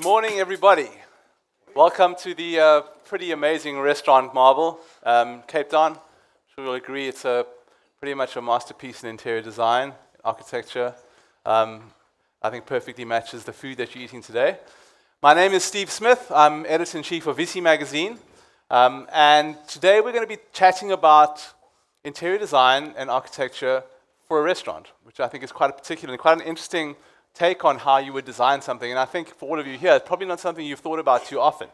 Good morning, everybody. Welcome to the pretty amazing restaurant Marble, Cape Town. I'm sure you'll agree it's pretty much a masterpiece in interior design, architecture. I think perfectly matches the food that you're eating today. My name is Steve Smith. I'm editor-in-chief of VISI magazine. And today we're going to be chatting about interior design and architecture for a restaurant, which I think is quite a particular and quite an interesting take on how you would design something. And I think for all of you here, it's probably not something you've thought about too often.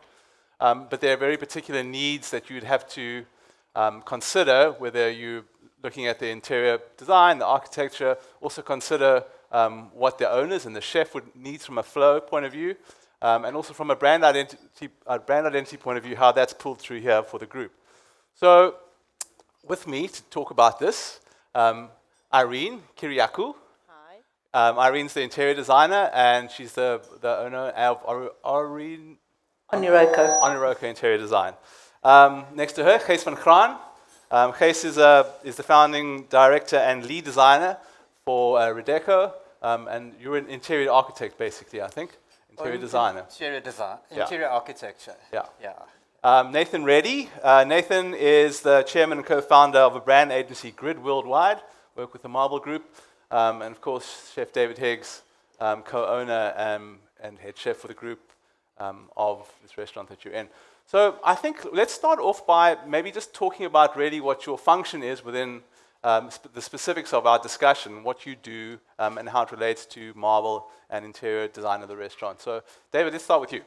But there are very particular needs that you'd have to consider, whether you're looking at the interior design, the architecture, also consider what the owners and the chef would need from a flow point of view, and also from a brand identity point of view, how that's pulled through here for the group. So with me to talk about this, Irene Kyriacou. Irene's the interior designer, and she's the owner of Reddeco Interior Design. Next to her, Gys van Graan. Gys is the founding director and lead designer for Reddeco, and you're an interior architect, basically, I think. Interior designer. Interior design, interior architecture. Yeah. Nathan Reddy. Nathan is the chairman and co-founder of a brand agency, Grid Worldwide, work with the Marble Group. And of course, Chef David Higgs, co-owner and head chef for the group of this restaurant that you're in. So I think let's start off by maybe just talking about really what your function is within the specifics of our discussion, what you do, and how it relates to Marble and interior design of the restaurant. So David, let's start with you.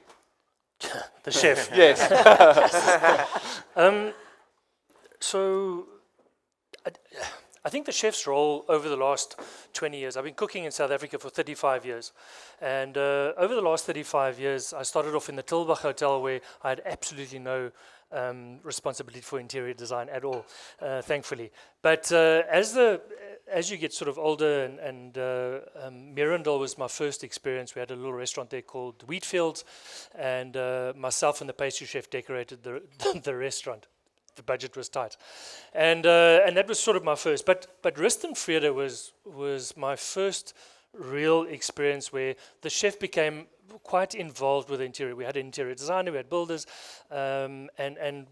The chef. Yes. I think the chef's role over the last 20 years, I've been cooking in South Africa for 35 years. And over the last 35 years, I started off in the Tilbach Hotel where I had absolutely no responsibility for interior design at all, thankfully. But as you get sort of older, and Mirandel was my first experience. We had a little restaurant there called Wheatfields, and myself and the pastry chef decorated the restaurant. The budget was tight, and that was sort of my first. But Rustenvrede was my first real experience where the chef became quite involved with the interior. We had an interior designer, we had builders, and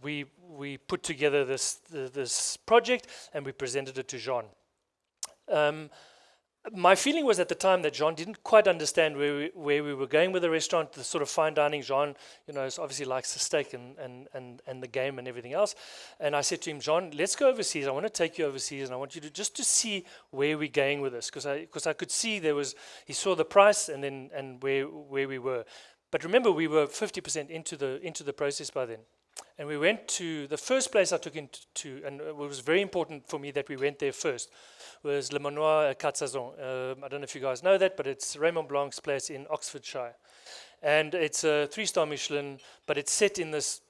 we put together this project and we presented it to Jean. My feeling was at the time that Jean didn't quite understand where we were going with the restaurant, the sort of fine dining. Jean, obviously likes the steak and the game and everything else. And I said to him, Jean, let's go overseas. I want to take you overseas, and I want you to see where we're going with this, because I could see he saw the price and where we were. But remember, we were 50% into the process by then. And we went to the first place I took him to, and it was very important for me that we went there first, was Le Manoir at Catsazon. I don't know if you guys know that, but it's Raymond Blanc's place in Oxfordshire. And it's a 3-star Michelin, but it's set in this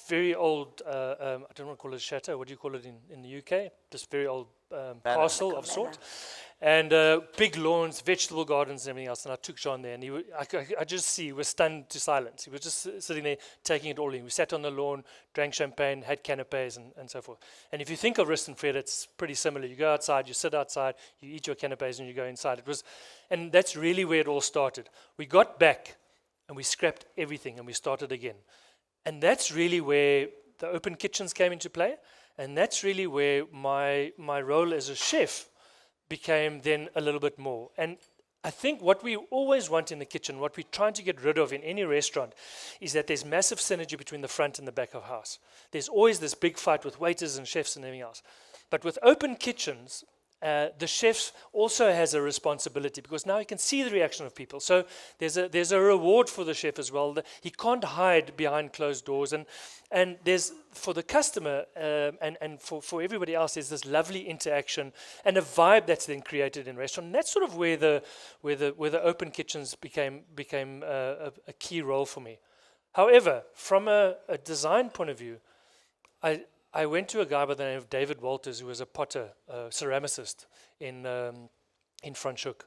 very old, I don't want to call it a chateau, what do you call it in the UK? This very old castle of sort. And big lawns, vegetable gardens and everything else. And I took Jean there, and he was stunned to silence. He was just sitting there taking it all in. We sat on the lawn, drank champagne, had canapes and so forth. And if you think of Rustenvrede, it's pretty similar. You go outside, you sit outside, you eat your canapes and you go inside. And that's really where it all started. We got back and we scrapped everything and we started again. And that's really where the open kitchens came into play. And that's really where my role as a chef became then a little bit more. And I think what we always want in the kitchen, what we're trying to get rid of in any restaurant, is that there's massive synergy between the front and the back of house. There's always this big fight with waiters and chefs and everything else. But with open kitchens, the chef also has a responsibility, because now he can see the reaction of people. So there's a reward for the chef as well. He can't hide behind closed doors, and there's, for the customer and for everybody else, there's this lovely interaction and a vibe that's then created in restaurant. And that's sort of where the open kitchens became a key role for me. However, from a design point of view, I went to a guy by the name of David Walters, who was a potter, ceramicist in Franschhoek.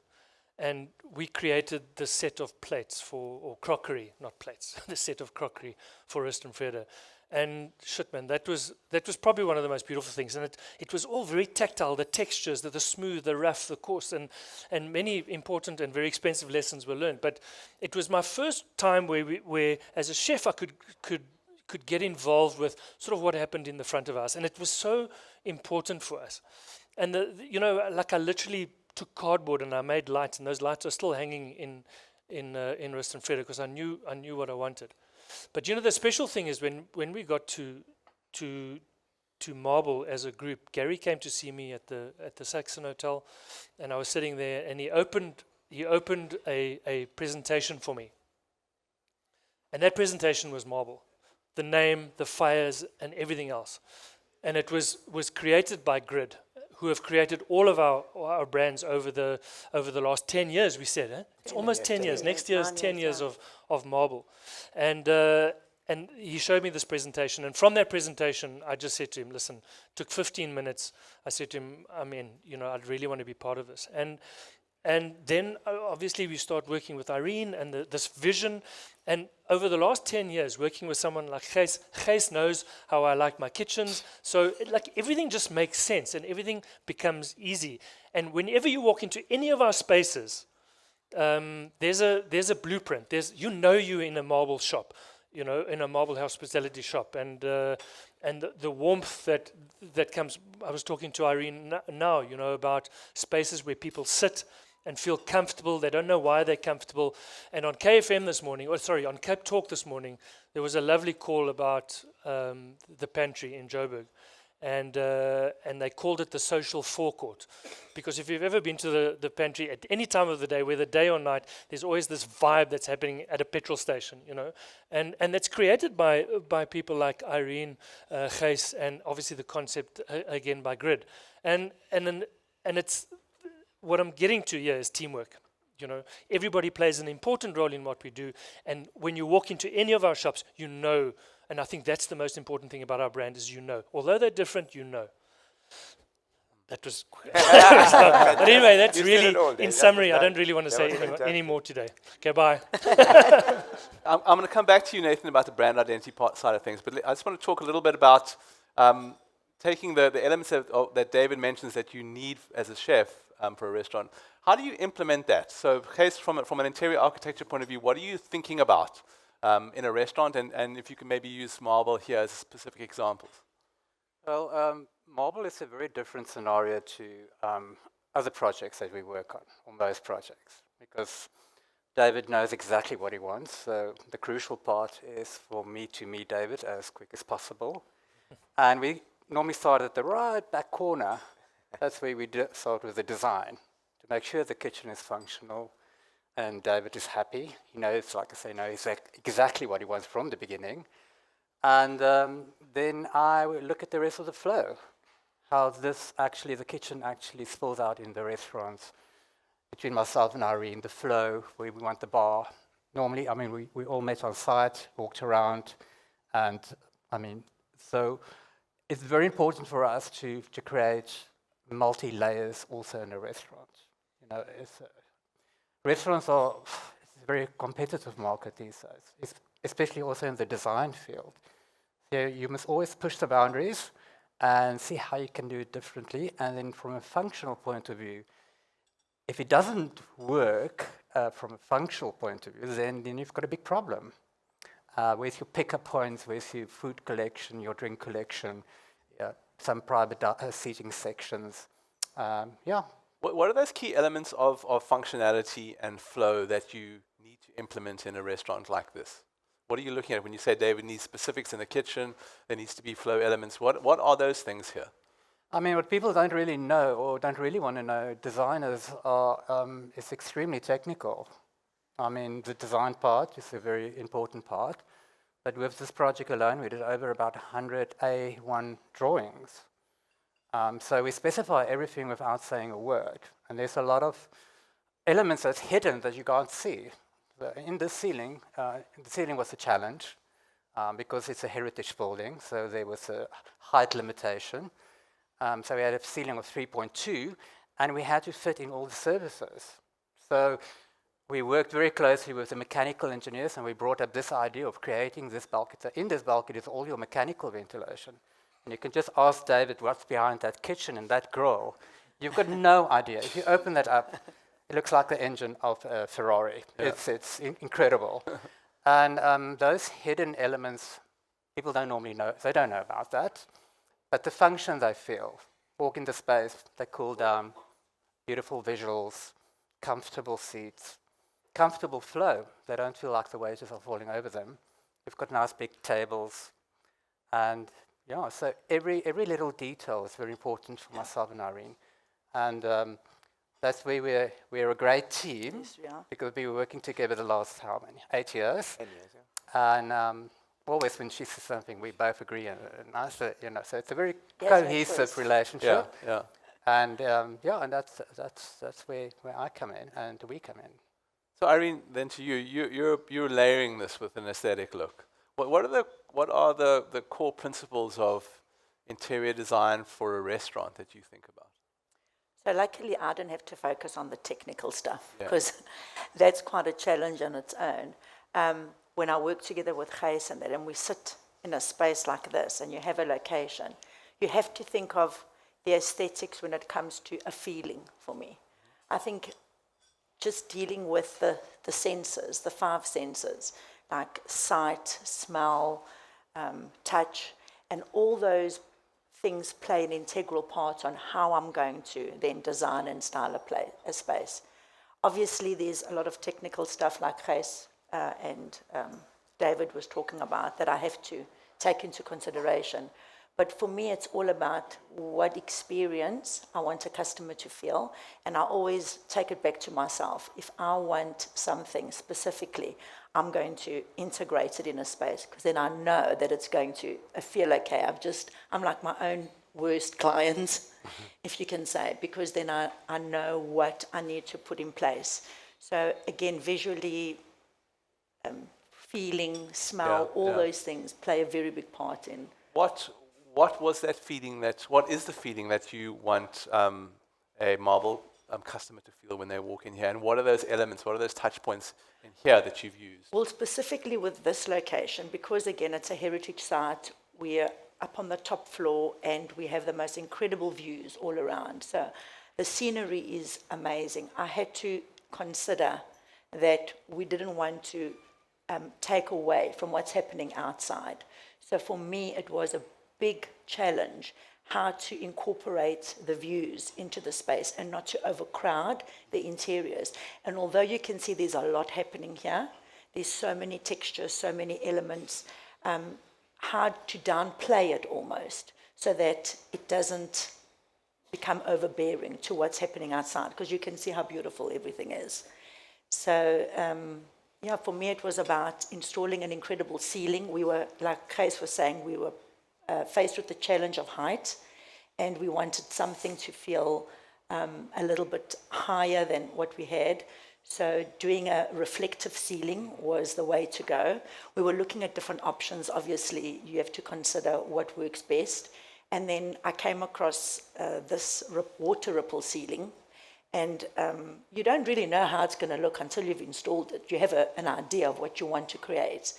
and we created the set of plates or crockery, not plates, the set of crockery for Rust and Freda. And shit, man, that was probably one of the most beautiful things. And it was all very tactile, the textures, the smooth, the rough, the coarse, and many important and very expensive lessons were learned. But it was my first time where as a chef, I could get involved with sort of what happened in the front of us. And it was so important for us. And, like I literally took cardboard and I made lights, and those lights are still hanging in Rust and Freda because I knew what I wanted. But the special thing is when we got to marble as a group, Gary came to see me at the Saxon Hotel, and I was sitting there, and he opened a presentation for me, and that presentation was marble, the name, the fires, and everything else, and it was created by Grid, who have created all of our brands over the last 10 years, we said. Eh? It's almost 10 years. Next year is 10 years of marble. And he showed me this presentation. And from that presentation, I just said to him, listen, took 15 minutes. I said to him, I'd really want to be part of this. And then, obviously, we start working with Irene and this vision. And over the last 10 years, working with someone like Gys knows how I like my kitchens. So, everything just makes sense and everything becomes easy. And whenever you walk into any of our spaces, there's a blueprint. You're in a marble shop, in a marble hospitality shop. And the warmth that comes. I was talking to Irene now, about spaces where people sit and feel comfortable. They don't know why they're comfortable. And on KFM this morning, on Cape Talk this morning, there was a lovely call about the pantry in Joburg. And they called it the social forecourt. Because if you've ever been to the pantry at any time of the day, whether day or night, there's always this vibe that's happening at a petrol station, And that's created by people like Irene, Gys, and obviously the concept, again, by Grid. And it's... What I'm getting to here is teamwork. Everybody plays an important role in what we do. And when you walk into any of our shops, and I think that's the most important thing about our brand is Although they're different, That was... But anyway, that's really, in summary, I don't really want to say any more today. Okay, bye. I'm going to come back to you, Nathan, about the brand identity side of things. But I just want to talk a little bit about taking the elements that David mentions that you need as a chef for a restaurant. How do you implement that? So, Gys, from an interior architecture point of view, what are you thinking about in a restaurant? And if you can maybe use marble here as specific examples. Well, marble is a very different scenario to other projects that we work on, or most projects, because David knows exactly what he wants. So the crucial part is for me to meet David as quick as possible. And we normally start at the right back corner. That's where we start with the design, to make sure the kitchen is functional and David is happy. He knows, like I say, knows exactly what he wants from the beginning. And then I will look at the rest of the flow, how the kitchen actually spills out in the restaurants. Between myself and Irene, the flow, where we want the bar. Normally, we all met on site, walked around, and so it's very important for us to create multi-layers also in a restaurant. Restaurants are a very competitive market these days, especially also in the design field. So you must always push the boundaries and see how you can do it differently. And then from a functional point of view, if it doesn't work from a functional point of view, then you've got a big problem. Where's your pickup points, where's your food collection, your drink collection, some private seating sections. What are those key elements of functionality and flow that you need to implement in a restaurant like this? What are you looking at when you say David needs specifics in the kitchen, there needs to be flow elements? What are those things here? What people don't really know or don't really want to know, designers is extremely technical. The design part is a very important part. But with this project alone, we did over about 100 A1 drawings. So we specify everything without saying a word. And there's a lot of elements that's hidden that you can't see. In the ceiling was a challenge because it's a heritage building, so there was a height limitation. So we had a ceiling of 3.2, and we had to fit in all the services. So we worked very closely with the mechanical engineers, and we brought up this idea of creating this bulkhead. So in this bulkhead is all your mechanical ventilation. And you can just ask David what's behind that kitchen and that grill. You've got no idea. If you open that up, it looks like the engine of a Ferrari. Yeah. It's incredible. And those hidden elements, people don't normally know. They don't know about that. But the function they feel, walk in the space, they cool down, beautiful visuals, comfortable seats, comfortable flow. They don't feel like the waiters are falling over them. We've got nice big tables. And yeah, so every little detail is very important for myself and Irene. And that's where we're a great team. Yes, we are. Because we were working together the last, how many? 8 years. 10 years, yeah. And always when she says something, we both agree. And so it's a very Yes, cohesive of course. relationship. Yeah. And and that's where I come in and we come in. So Irene, then to you're layering this with an aesthetic look. What are the core principles of interior design for a restaurant that you think about? So luckily, I don't have to focus on the technical stuff Yeah. because that's quite a challenge on its own. When I work together with Gys and that, and we sit in a space like this, and you have a location, you have to think of the aesthetics when it comes to a feeling for me. I think just dealing with the senses, the 5 senses, like sight, smell, touch, and all those things play an integral part on how I'm going to then design and style a space. Obviously, there's a lot of technical stuff like Gys and David was talking about that I have to take into consideration. But for me, it's all about what experience I want a customer to feel, and I always take it back to myself. If I want something specifically, I'm going to integrate it in a space, because then I know that it's going to feel okay. I'm like my own worst client, if you can say, because then I know what I need to put in place. So again, visually, feeling, smell, all those things play a very big part in. What was that feeling what is the feeling that you want a marble customer to feel when they walk in here? And what are those elements, what are those touch points in here that you've used? Well, specifically with this location, because again, it's a heritage site, we're up on the top floor and we have the most incredible views all around. So the scenery is amazing. I had to consider that we didn't want to take away from what's happening outside. So for me, it was a big challenge how to incorporate the views into the space and not to overcrowd the interiors. And although you can see there's a lot happening here, there's so many textures, so many elements, hard to downplay it almost so that it doesn't become overbearing to what's happening outside, because you can see how beautiful everything is. So for me it was about installing an incredible ceiling. We were, like Gys was saying, we were faced with the challenge of height, and we wanted something to feel a little bit higher than what we had. So doing a reflective ceiling was the way to go. We were looking at different options. Obviously, you have to consider what works best. And then I came across this water ripple ceiling, and you don't really know how it's going to look until you've installed it. You have an idea of what you want to create.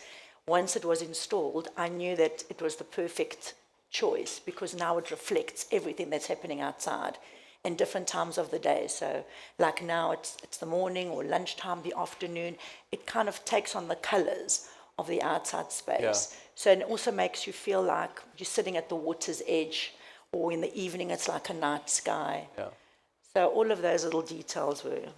Once it was installed, I knew that it was the perfect choice, because now it reflects everything that's happening outside in different times of the day. So like now it's the morning or lunchtime, the afternoon. It kind of takes on the colors of the outside space. Yeah. So it also makes you feel like you're sitting at the water's edge, or in the evening it's like a night sky. Yeah. So all of those little details were...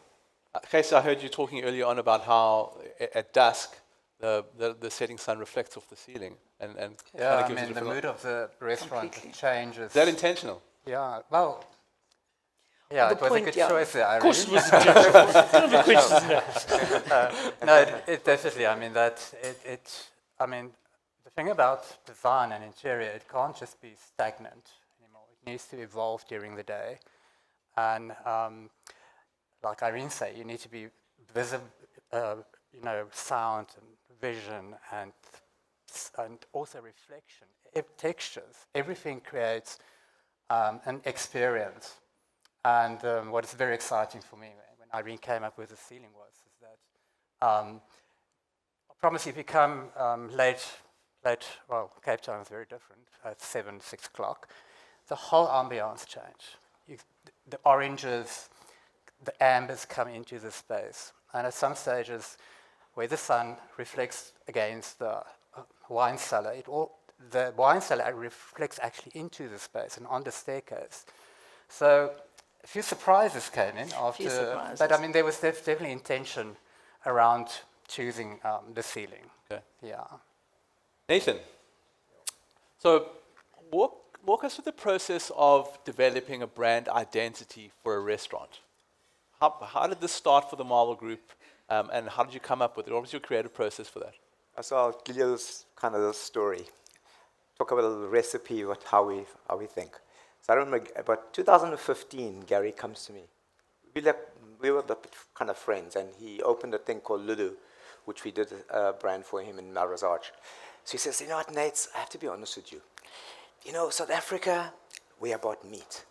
Casey, I heard you talking earlier on about how at dusk the setting sun reflects off the ceiling and Yeah, gives it a the different mood of the restaurant Completely. changes. Is that intentional? Yeah, well, yeah, The it was point, a good yeah. choice there, Of course it Irene. was intentional. No questions now. No, it definitely, the thing about design and interior, it can't just be stagnant anymore. It needs to evolve during the day. And like Irene said, you need to be visible, sound and vision and also reflection, textures. Everything creates an experience. And what is very exciting for me when Irene came up with the ceiling was, is that I promise if you come late, well, Cape Town is very different, at 7, 6 o'clock, the whole ambiance change. The oranges, the ambers come into the space. And at some stages, where the sun reflects against the wine cellar, the wine cellar reflects actually into the space and on the staircase. So a few surprises came in after, but I mean, there was definitely intention around choosing the ceiling. Okay. Yeah. Nathan, so walk us through the process of developing a brand identity for a restaurant. How did this start for the Marble Group, and how did you come up with it? What was your creative process for that? So I'll give you kind of the story. Talk about the recipe, how we think. So I remember about 2015, Gary comes to me. We were the kind of friends, and he opened a thing called Ludu, which we did a brand for him in Melrose Arch. So he says, you know what, Nate, I have to be honest with you. You know, South Africa, we're about meat.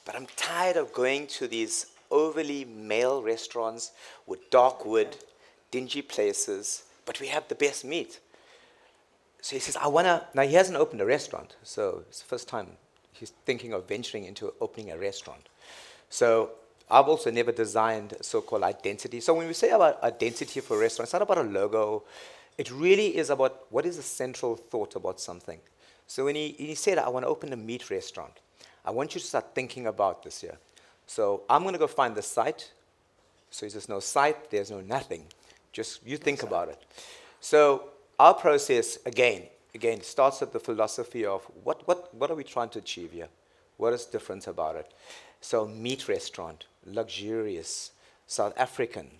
But I'm tired of going to these overly male restaurants with dark wood, dingy places, but we have the best meat. So he says, now he hasn't opened a restaurant, so it's the first time he's thinking of venturing into opening a restaurant. So I've also never designed a so-called identity. So when we say about identity for a restaurant, it's not about a logo. It really is about what is the central thought about something. So when he said, I want to open a meat restaurant, I want you to start thinking about this here. So I'm going to go find the site. So there's no site, there's no nothing. Just you think about it. So our process, again, starts with the philosophy of what are we trying to achieve here? What is different about it? So meat restaurant, luxurious, South African.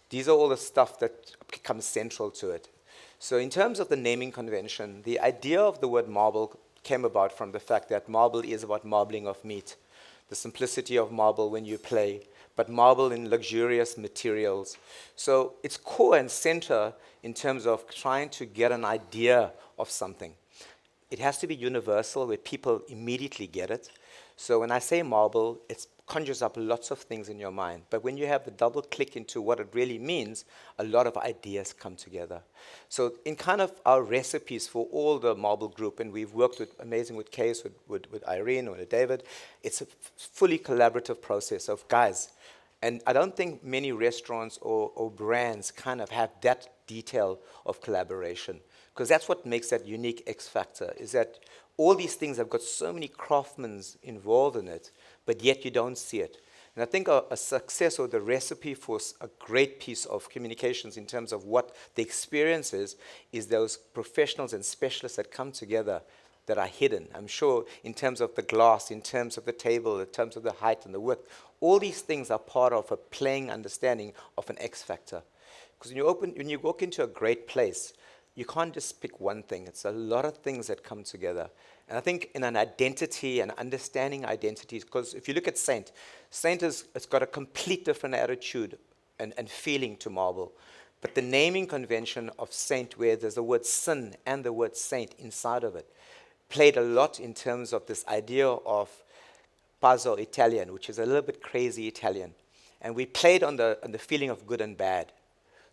These are all the stuff that becomes central to it. So in terms of the naming convention, the idea of the word marble came about from the fact that marble is about marbling of meat, the simplicity of marble when you play, but marble in luxurious materials. So it's core and center in terms of trying to get an idea of something. It has to be universal where people immediately get it. So when I say marble, it conjures up lots of things in your mind. But when you have the double click into what it really means, a lot of ideas come together. So in kind of our recipes for all the Marble Group, and we've worked with Case, with Irene, with David, it's a fully collaborative process of guys. And I don't think many restaurants or brands kind of have that detail of collaboration, because that's what makes that unique X factor, is that all these things have got so many craftsmen involved in it, but yet you don't see it. And I think a success or the recipe for a great piece of communications in terms of what the experience is those professionals and specialists that come together that are hidden. I'm sure in terms of the glass, in terms of the table, in terms of the height and the width, all these things are part of a playing understanding of an X factor. Because when you walk into a great place, you can't just pick one thing. It's a lot of things that come together. And I think in an identity and understanding identities, because if you look at Saint has got a complete different attitude and feeling to marble. But the naming convention of Saint, where there's the word sin and the word saint inside of it, played a lot in terms of this idea of pazzo Italian, which is a little bit crazy Italian. And we played on the feeling of good and bad.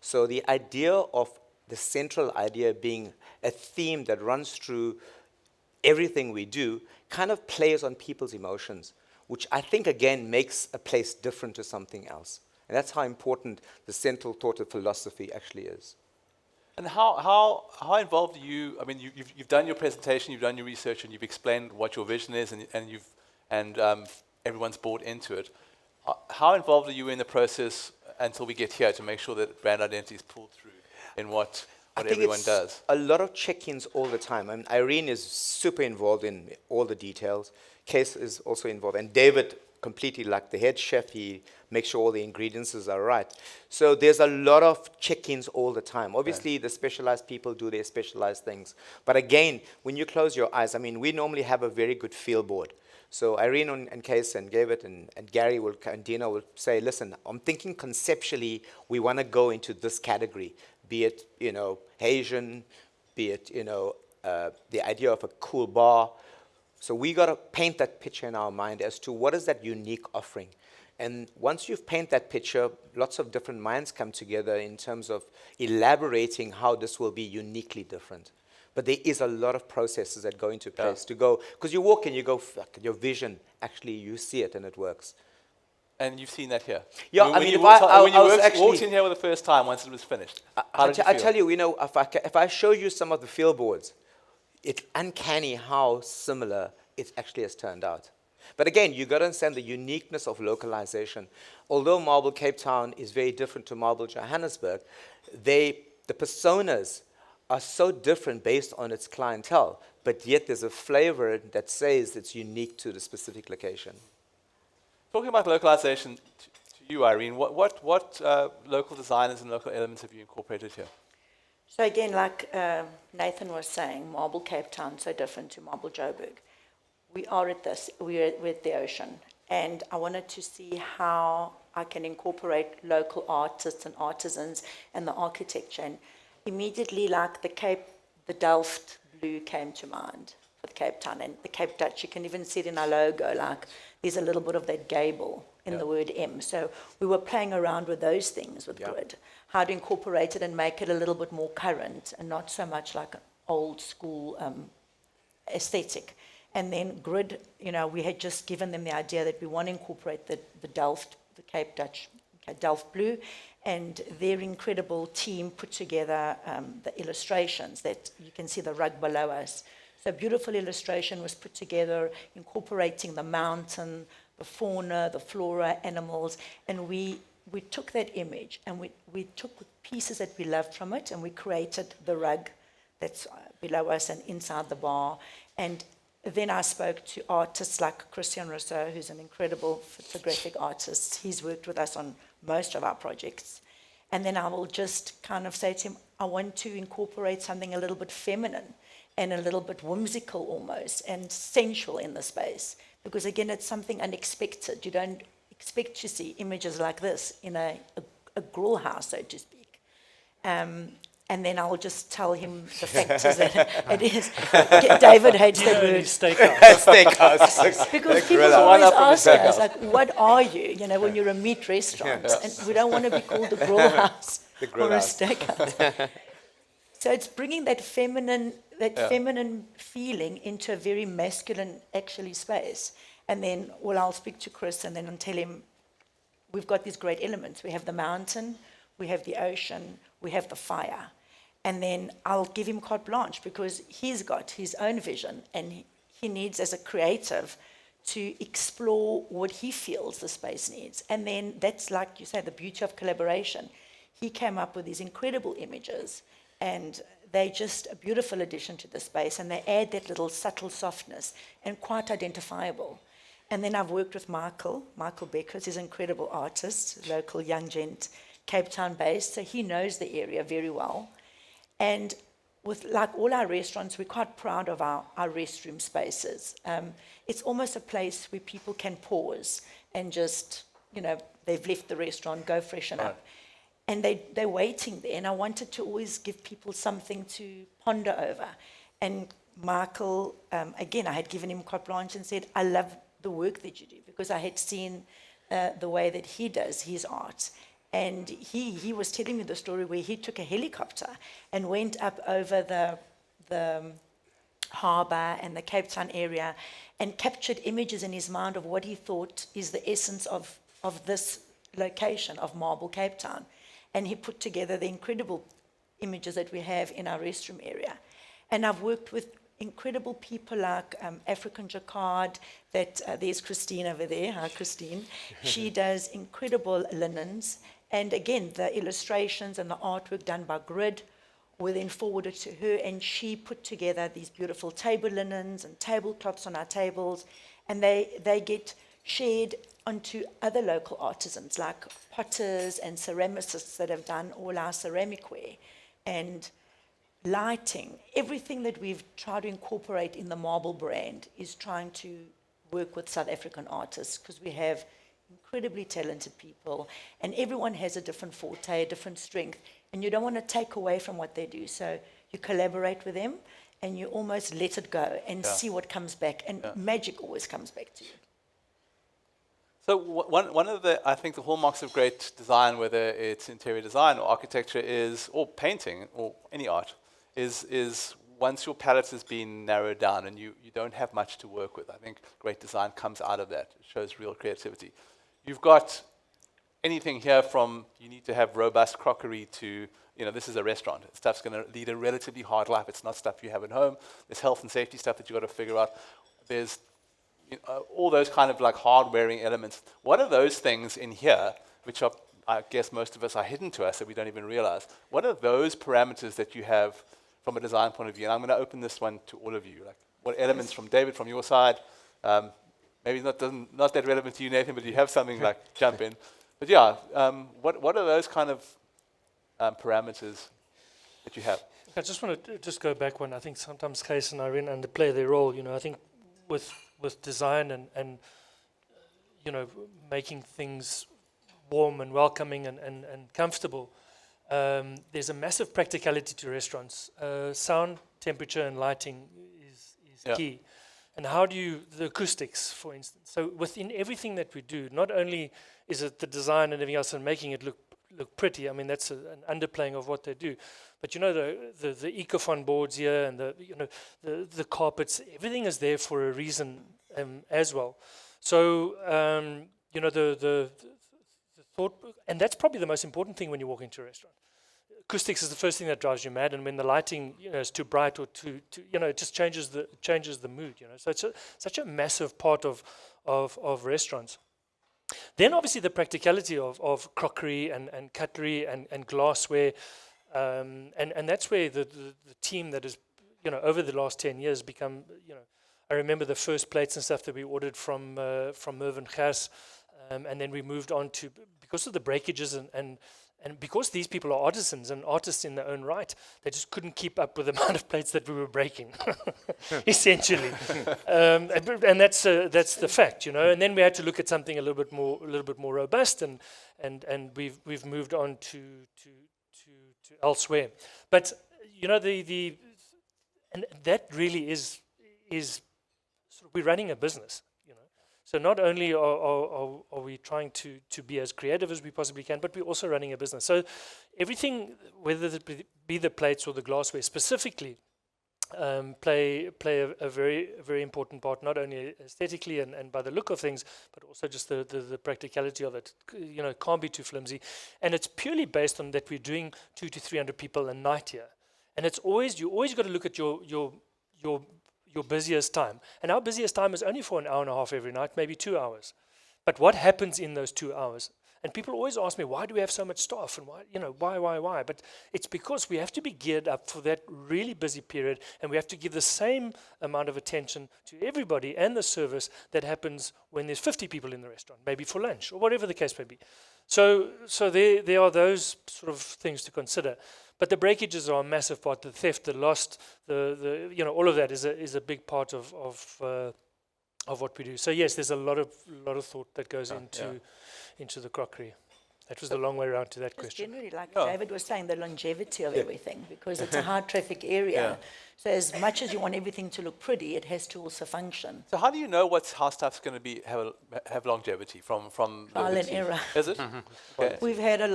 So the idea of the central idea being a theme that runs through everything we do kind of plays on people's emotions, which I think, again, makes a place different to something else. And that's how important the central thought of philosophy actually is. And how involved are you? I mean, you've done your presentation, you've done your research, and you've explained what your vision is, and everyone's bought into it. How involved are you in the process until we get here to make sure that brand identity is pulled through in what everyone does? A lot of check-ins all the time. I mean, Irene is super involved in all the details. Case is also involved, and David, completely like the head chef, he makes sure all the ingredients are right. So there's a lot of check-ins all the time. Obviously, the specialized people do their specialized things. But again, when you close your eyes, I mean, we normally have a very good feel board. So Irene and Case and David and Gary and Dina will say, listen, I'm thinking conceptually we want to go into this category, be it, Asian, be it, the idea of a cool bar. So we got to paint that picture in our mind as to what is that unique offering. And once you've painted that picture, lots of different minds come together in terms of elaborating how this will be uniquely different. But there is a lot of processes that go into place to go, because you walk in, you go, fuck, your vision, actually you see it and it works. And you've seen that here. Yeah, When I mean, you if walked, I when you was walked actually- in here for the first time, once it was finished, how did you I feel? tell you, if I show you some of the field boards, it's uncanny how similar it actually has turned out. But again, you got to understand the uniqueness of localization. Although Marble Cape Town is very different to Marble Johannesburg, the personas are so different based on its clientele, but yet there's a flavor that says it's unique to the specific location. Talking about localization, to you, Irene, what local designers and local elements have you incorporated here? So again, like Nathan was saying, Marble Cape Town, so different to Marble Joburg. We're at the ocean, and I wanted to see how I can incorporate local artists and artisans and the architecture. And immediately, like the Delft blue came to mind for the Cape Town, and the Cape Dutch. You can even see it in our logo. Like there's a little bit of that gable in the word M. So we were playing around with those things with grid, how to incorporate it and make it a little bit more current and not so much like an old school aesthetic. And then grid, we had just given them the idea that we want to incorporate the Delft, the Cape Dutch, Delft blue, and their incredible team put together the illustrations that you can see the rug below us. So beautiful illustration was put together, incorporating the mountain, the fauna, the flora, animals, and we took that image and we took pieces that we loved from it and we created the rug that's below us and inside the bar. And then I spoke to artists like Christian Rousseau, who's an incredible photographic artist. He's worked with us on most of our projects. And then I will just kind of say to him, I want to incorporate something a little bit feminine and a little bit whimsical almost and sensual in the space. Because again, it's something unexpected. You don't expect to see images like this in a grill house, so to speak. And then I'll just tell him the factors that it is. David hates that word. Steakhouse. Because people always ask us, like, what are you, when you're a meat restaurant? And we don't want to be called a grill house or a steakhouse. So it's bringing that feminine feeling into a very masculine, actually, space. And then, I'll speak to Chris and then I'll tell him, we've got these great elements. We have the mountain, we have the ocean, we have the fire. And then I'll give him carte blanche because he's got his own vision and he needs, as a creative, to explore what he feels the space needs. And then that's, like you say, the beauty of collaboration. He came up with these incredible images and they're just a beautiful addition to the space and they add that little subtle softness and quite identifiable. And then I've worked with Michael Beckers. He's an incredible artist, local young gent, Cape Town based, so he knows the area very well. And with like all our restaurants, we're quite proud of our restroom spaces. It's almost a place where people can pause and just, they've left the restaurant, go freshen up. And they're waiting there. And I wanted to always give people something to ponder over. And Michael, again, I had given him carte blanche and said, I love the work that you do because I had seen the way that he does his art. And he was telling me the story where he took a helicopter and went up over the harbour and the Cape Town area and captured images in his mind of what he thought is the essence of this location of Marble Cape Town. And he put together the incredible images that we have in our restroom area. And I've worked with incredible people like African Jacquard, there's Christine over there. Hi, Christine. She does incredible linens. And again, the illustrations and the artwork done by Grid were then forwarded to her, and she put together these beautiful table linens and tablecloths on our tables, and they get shared onto other local artisans like potters and ceramicists that have done all our ceramic ware and lighting. Everything that we've tried to incorporate in the Marble brand is trying to work with South African artists because we have incredibly talented people and everyone has a different forte, a different strength, and you don't want to take away from what they do. So you collaborate with them and you almost let it go and see what comes back, and magic always comes back to you. So one of the, I think, the hallmarks of great design, whether it's interior design or architecture, or painting or any art, is once your palette has been narrowed down and you don't have much to work with. I think great design comes out of that. It shows real creativity. You've got anything here from you need to have robust crockery to, this is a restaurant. Stuff's going to lead a relatively hard life. It's not stuff you have at home. There's health and safety stuff that you've got to figure out. There's all those kind of like hard-wearing elements. What are those things in here, which are, I guess most of us are hidden to us that we don't even realize? What are those parameters that you have from a design point of view? And I'm going to open this one to all of you. Like, what elements from David, from your side? Maybe not that relevant to you, Nathan, but you have something like jump in. But yeah, what are those kind of parameters that you have? I just want to just go back one. I think sometimes Gys and Irene underplay their role. I think with design and making things warm and welcoming and comfortable, there's a massive practicality to restaurants. Sound, temperature, and lighting is key. And how do you, the acoustics, for instance. So within everything that we do, not only is it the design and everything else and making it look pretty, I mean, that's an underplaying of what they do. But the Ecofon boards here and the carpets, everything is there for a reason as well. So, the thought, and that's probably the most important thing when you walk into a restaurant. Acoustics is the first thing that drives you mad, and when the lighting is too bright or too it just changes the mood. So it's such a massive part of restaurants. Then obviously the practicality of crockery and cutlery and glassware, and that's where the team that is over the last 10 years become I remember the first plates and stuff that we ordered from Mervyn Gys, and then we moved on to, because of the breakages and because these people are artisans and artists in their own right, they just couldn't keep up with the amount of plates that we were breaking, essentially. And that's the fact, And then we had to look at something a little bit more robust, and we've moved on to elsewhere. But and that really is sort of, we're running a business. So not only are we trying to be as creative as we possibly can, but we're also running a business. So everything, whether it be the plates or the glassware specifically, play a very, very important part, not only aesthetically and by the look of things, but also just the practicality of it. It can't be too flimsy. And it's purely based on that we're doing 200 to 300 people a night here. And you always got to look at your busiest time. And our busiest time is only for an hour and a half every night, maybe 2 hours. But what happens in those 2 hours? And people always ask me, why do we have so much staff? And why? But it's because we have to be geared up for that really busy period, and we have to give the same amount of attention to everybody and the service that happens when there's 50 people in the restaurant, maybe for lunch, or whatever the case may be. So there are those sort of things to consider. But the breakages are a massive part. The theft, the loss, all of that is a big part of what we do. So yes, there's a lot of thought that goes into the crockery. That was the long way around to that question. Generally, like David was saying, the longevity of everything, because it's a high traffic area. So as much as you want everything to look pretty, it has to also function. So how do you know how stuff's going to have longevity from Trial and error. Is it? Okay. We've had a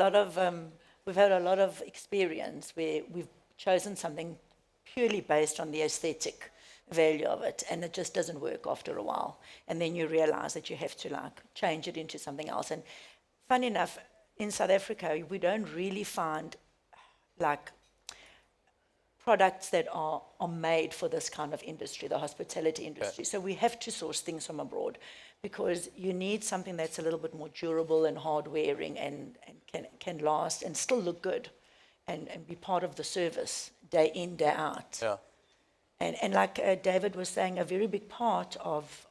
lot of experience where we've chosen something purely based on the aesthetic value of it, and it just doesn't work after a while. And then you realize that you have to change it into something else. And funny enough, in South Africa, we don't really find products that are made for this kind of industry, the hospitality industry. So we have to source things from abroad, because you need something that's a little bit more durable and hard-wearing and can last and still look good and be part of the service day in, day out. Yeah. And like David was saying, a very big part of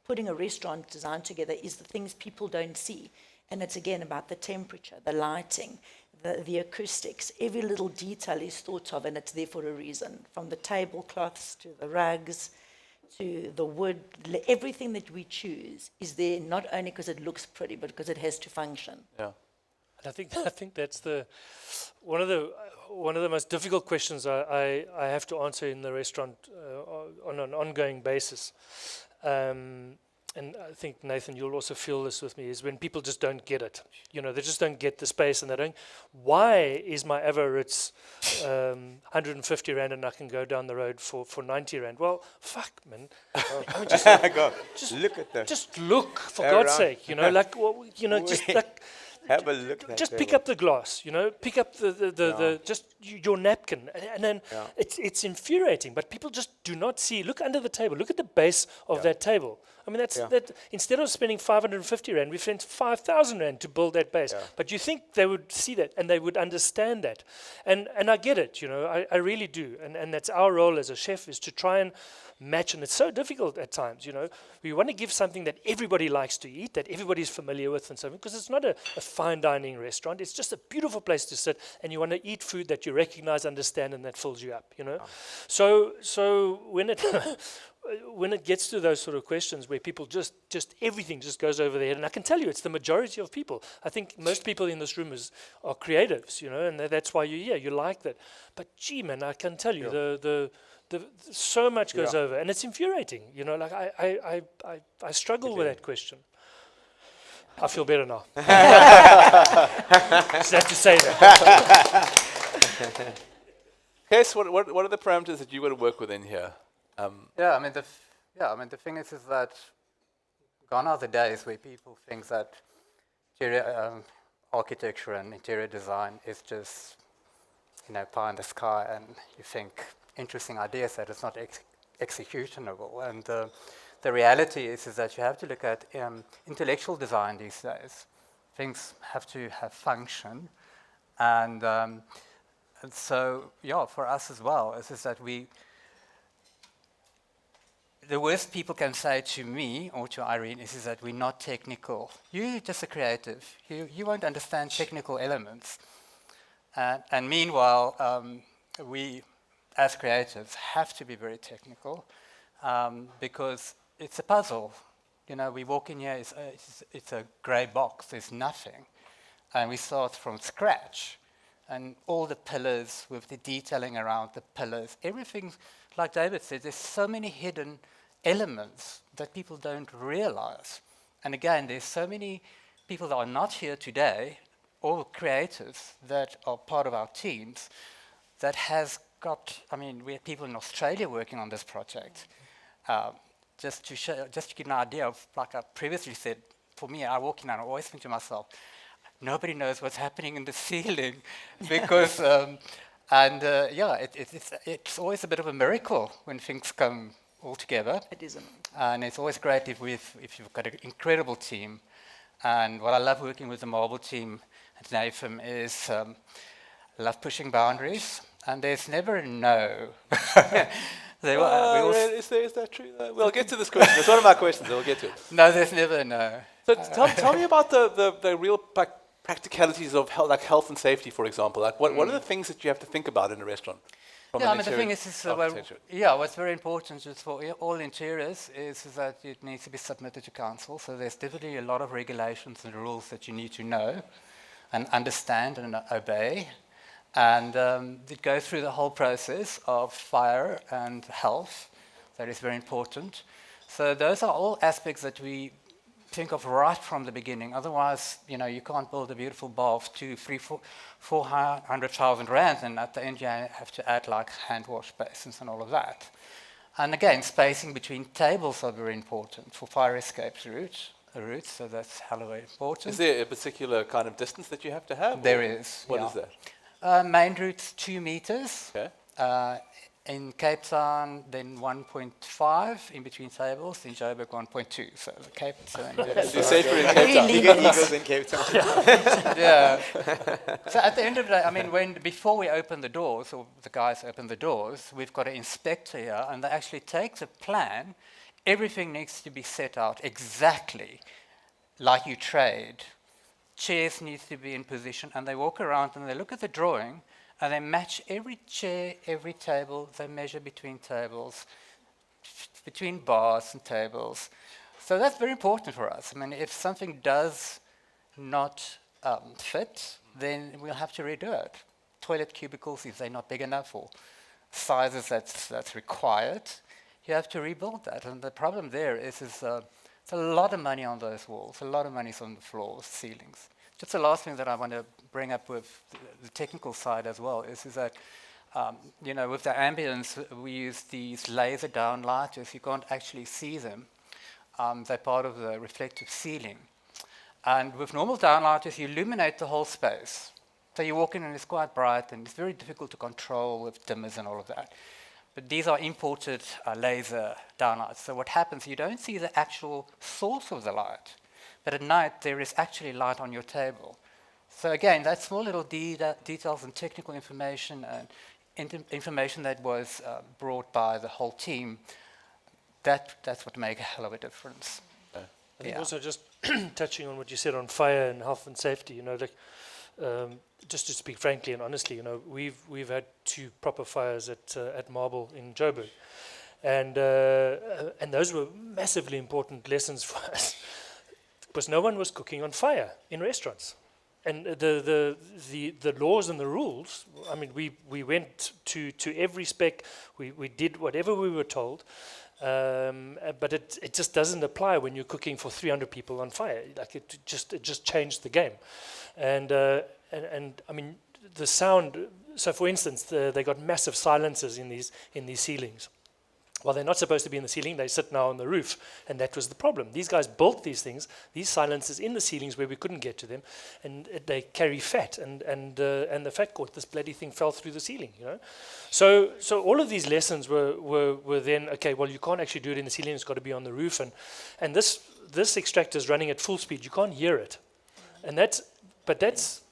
putting a restaurant design together is the things people don't see. And it's again about the temperature, the lighting, the acoustics. Every little detail is thought of, and it's there for a reason. From the tablecloths to the rugs to the wood, everything that we choose is there not only because it looks pretty, but because it has to function. Yeah. And I think that's one of the most difficult questions I have to answer in the restaurant on an ongoing basis. and I think, Nathan, you'll also feel this with me, is when people just don't get it. They just don't get the space, and they don't. Why is my Ritz 150 Rand and I can go down the road for 90 Rand? Well, fuck, man. I mean, just Look at that. just look, for God's Around. sake, just like, Have a look at that just pick table. up the glass, pick up the just your napkin, and then Yeah. it's infuriating. But people just do not see. Look under the table. Look at the base of that table. I mean, Yeah. that. Instead of spending 550 Rand, we spent 5,000 Rand to build that base. Yeah. But you think they would see that and they would understand that, and I get it. I really do, and that's our role as a chef, is to try and match, and it's so difficult at times. We want to give something that everybody likes to eat, that everybody's familiar with, and so on, because it's not a fine dining restaurant. It's just a beautiful place to sit, and you want to eat food that you recognize, understand, and that fills you up. So when it when it gets to those sort of questions where people just everything just goes over their head, and I can tell you it's the majority of people. I think most people in this room are creatives, and that's why you're here. You like that. But gee, man, I can tell you the so much goes over, and it's infuriating. Like I struggle with that question. I feel better now. Just have to say that. Okay, so what are the parameters that you got to work within here? Yeah, I mean the thing is that gone are the days where people think that interior architecture and interior design is just pie in the sky, and you think interesting ideas that it's not executable. And the reality is that you have to look at intellectual design these days. Things have to have function, and so for us as well, is that the worst people can say to me or to Irene is that we're not technical. You're just a creative. You won't understand technical elements. And meanwhile, we as creatives have to be very technical because it's a puzzle. We walk in here, it's a grey box, there's nothing. And we start from scratch. And all the pillars with the detailing around the pillars, everything, like David said, there's so many hidden elements that people don't realize. And again, there's so many people that are not here today, all creatives that are part of our teams, that has got, we have people in Australia working on this project. Just to give an idea of, like I previously said, for me, I walk in and I always think to myself, nobody knows what's happening in the ceiling, because, it's always a bit of a miracle when things come all together. It is amazing. And it's always great if you've got an incredible team. And what I love working with the marble team at NAFM is love pushing boundaries, and there's never a no. Is that true? We'll get to this question. It's one of my questions. We'll get to it. No, there's never a no. So tell me about the real practicalities of health and safety, for example. Like what are the things that you have to think about in a restaurant? The thing is what's very important is for all interiors is that it needs to be submitted to council. So there's definitely a lot of regulations and rules that you need to know and understand and obey. And it goes through the whole process of fire and health. That is very important. So those are all aspects that we think of right from the beginning. Otherwise, you can't build a beautiful bar of 400,000 Rand, and at the end you have to add like hand wash basins and all of that. And again, spacing between tables are very important for fire escape routes, so that's hella very important. Is there a particular kind of distance that you have to have? There is. What is that? Main route's 2 meters. Okay. In Cape Town, then 1.5 in between tables. In Joburg, 1.2. So the Cape Town. You're safer in Cape Town. You get eagles in Cape Town. Yeah. So at the end of the day, before we open the doors, or the guys open the doors, we've got an inspector here, and they actually take the plan. Everything needs to be set out exactly like you trade. Chairs need to be in position, and they walk around and they look at the drawing, and they match every chair, every table. They measure between tables, between bars and tables. So that's very important for us. If something does not fit, then we'll have to redo it. Toilet cubicles, if they're not big enough, or sizes that's required, you have to rebuild that. And the problem there is It's a lot of money on those walls, a lot of money on the floors, ceilings. Just the last thing that I want to bring up with the technical side as well is that, with the ambience, we use these laser downlighters. You can't actually see them. They're part of the reflective ceiling. And with normal downlighters, you illuminate the whole space. So you walk in and it's quite bright, and it's very difficult to control with dimmers and all of that. But these are imported laser downlights. So what happens, you don't see the actual source of the light. But at night, there is actually light on your table. So again, that small little details and technical information and information that was brought by the whole team, that's what makes a hell of a difference. I think also just touching on what you said on fire and health and safety, just to speak frankly and honestly, we've had 2 proper fires at Marble in Joburg, and those were massively important lessons for us, because no one was cooking on fire in restaurants, and the laws and the rules. I mean, we went to every spec. We did whatever we were told. But it just doesn't apply when you're cooking for 300 people on fire. Like it just changed the game, and I mean the sound. So for instance, they got massive silencers in these ceilings. Well, they're not supposed to be in the ceiling. They sit now on the roof, and that was the problem. These guys built these things, these silencers in the ceilings where we couldn't get to them, and they carry fat, and the fat caught this bloody thing fell through the ceiling. So all of these lessons were then okay. Well, you can't actually do it in the ceiling. It's got to be on the roof, and this extractor is running at full speed. You can't hear it, and that's that's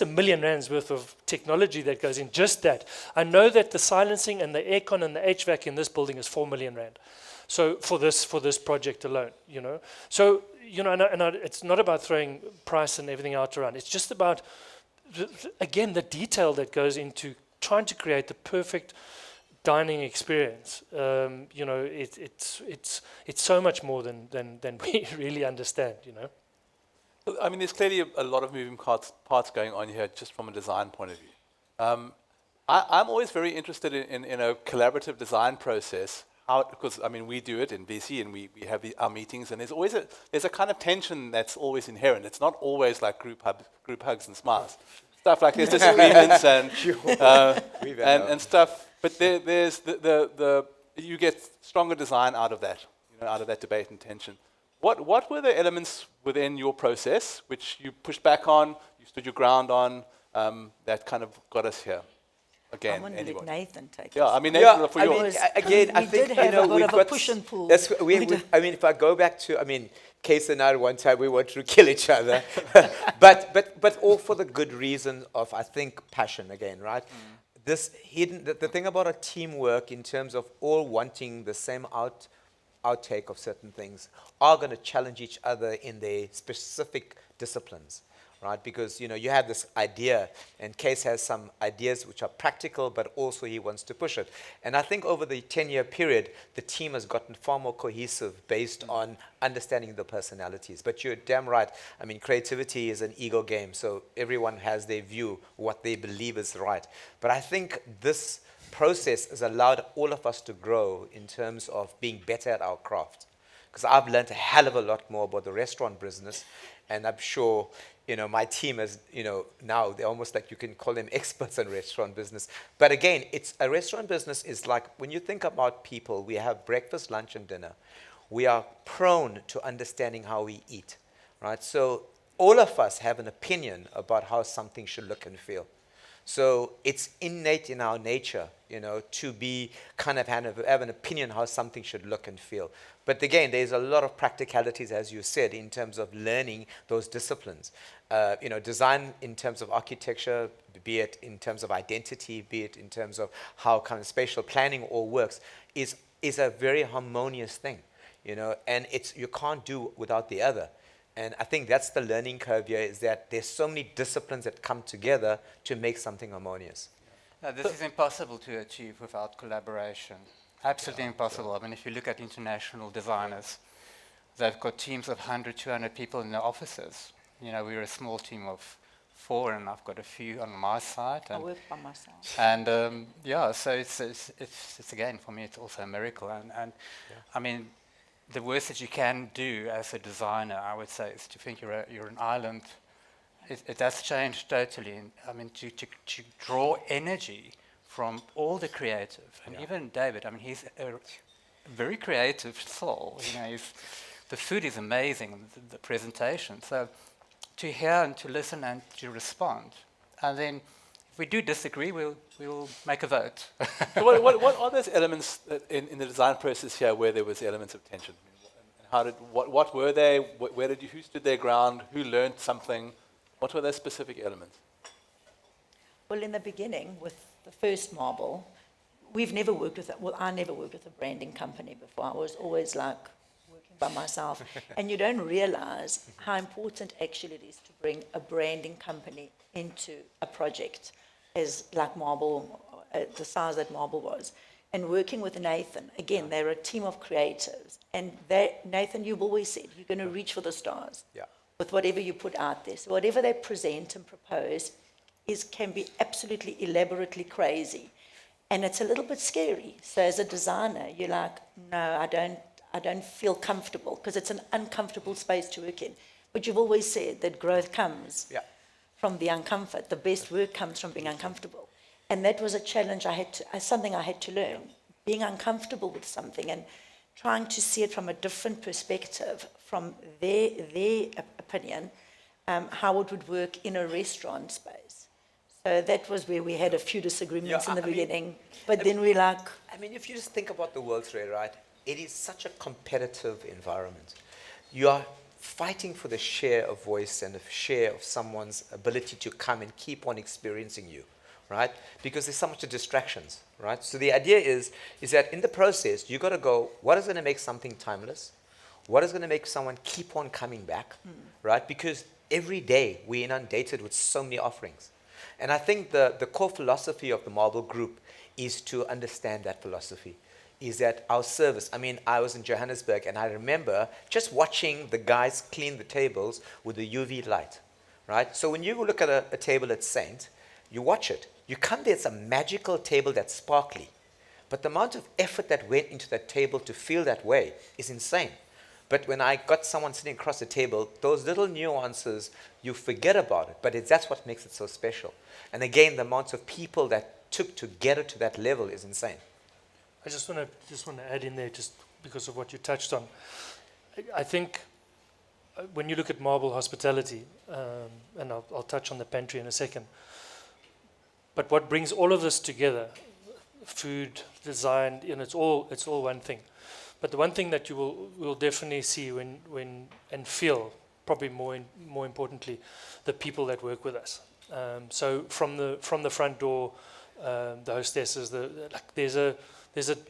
R1 million worth of technology that goes in just that. I know that the silencing and the aircon and the HVAC in this building is R4 million. So for this project alone, So it's not about throwing price and everything out around. It's just about again the detail that goes into trying to create the perfect dining experience. It's so much more than we really understand. I mean, there's clearly a lot of moving parts going on here, just from a design point of view. I'm always very interested in a collaborative design process, because I mean we do it in VISI and we have our meetings, and there's a kind of tension that's always inherent. It's not always like group hugs and smiles, stuff like there's disagreements and stuff. But there's you get stronger design out of that, out of that debate and tension. What were the elements within your process which you pushed back on, you stood your ground on, that kind of got us here? Again, I want to let Nathan take Yeah, this. I mean, Nathan, for you. I think did have a bit we've of a got push and pull. I mean, if I go back to, Case and I, one time we wanted to kill each other, but all for the good reason of, I think, passion again, right? The thing about a teamwork in terms of all wanting the same outtake of certain things are going to challenge each other in their specific disciplines, right? Because you have this idea, and Case has some ideas which are practical, but also he wants to push it. And I think over the 10-year period, the team has gotten far more cohesive based on understanding the personalities. But you're damn right. I mean, creativity is an ego game, so everyone has their view, what they believe is right. But I think this process has allowed all of us to grow in terms of being better at our craft. Because I've learned a hell of a lot more about the restaurant business, and I'm sure my team is, now they're almost like you can call them experts in restaurant business. But again, it's a restaurant business is like when you think about people, we have breakfast, lunch, and dinner. We are prone to understanding how we eat, right? So all of us have an opinion about how something should look and feel. So it's innate in our nature, to be kind of have an opinion how something should look and feel. But again, there's a lot of practicalities, as you said, in terms of learning those disciplines. Design in terms of architecture, be it in terms of identity, be it in terms of how kind of spatial planning all works, is a very harmonious thing, and you can't do without the other. And I think that's the learning curve here, is that there's so many disciplines that come together to make something harmonious. No, this is impossible to achieve without collaboration. Absolutely impossible. I mean, if you look at international designers, they've got teams of 100, 200 people in their offices. We're a small team of 4, and I've got a few on my side. I work by myself. And so it's again, for me, it's also a miracle. And I mean, the worst that you can do as a designer, I would say, is to think you're an island. It does change totally. And, I mean, to draw energy from all the creative, and even David. I mean, he's a very creative soul. You know, the food is amazing, the presentation. So to hear and to listen and to respond, and then if we do disagree, we'll make a vote. So what are those elements in the design process here where there was elements of tension? What were they? Who stood their ground? Who learned something? What were those specific elements? Well, in the beginning, with the first marble, we've never worked with it. Well, I never worked with a branding company before. I was always like working by myself. And you don't realize how important actually it is to bring a branding company into a project as like marble, the size that marble was. And working with Nathan, again, they're a team of creatives. And Nathan, you've always said, you're going to reach for the stars with whatever you put out there. So whatever they present and propose can be absolutely elaborately crazy. And it's a little bit scary. So as a designer, you're like, no, I don't feel comfortable, because it's an uncomfortable space to work in. But you've always said that growth comes from the uncomfort. The best work comes from being uncomfortable. And that was a challenge something I had to learn, being uncomfortable with something and trying to see it from a different perspective, from their opinion, how it would work in a restaurant space. So that was where we had a few disagreements in the beginning. But then we like... I mean, if you just think about the world today, right, it is such a competitive environment. You are fighting for the share of voice and the share of someone's ability to come and keep on experiencing you, right? Because there's so much of distractions, right? So the idea is that in the process, you got to go, what is going to make something timeless? What is going to make someone keep on coming back, right? Because every day we're inundated with so many offerings. And I think the core philosophy of the Marble Group is to understand that philosophy, is that our service. I mean, I was in Johannesburg, and I remember just watching the guys clean the tables with the UV light, right? So when you look at a table at Saint, you watch it. You come there, it's a magical table that's sparkly. But the amount of effort that went into that table to feel that way is insane. But when I got someone sitting across the table, those little nuances, you forget about it. But that's what makes it so special. And again, the amount of people that took to get it to that level is insane. I just want to add in there, just because of what you touched on. I think when you look at marble hospitality, and I'll touch on the pantry in a second, but what brings all of this together, food, design, it's all one thing. But the one thing that you will definitely see when and feel, probably more importantly, the people that work with us. So from the front door, the hostesses, there's a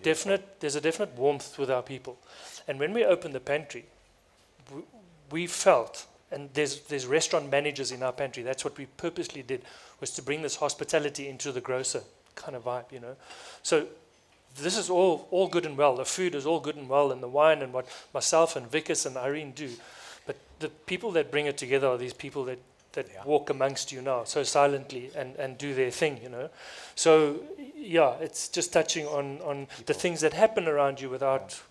definite warmth with our people. And when we opened the pantry, we felt, and there's restaurant managers in our pantry. That's what we purposely did, was to bring this hospitality into the grocer kind of vibe, So this is all good and well. The food is all good and well, and the wine and what myself and Vickers and Irene do. But the people that bring it together are these people that walk amongst you now so silently and do their thing, So it's just touching on the things that happen around you without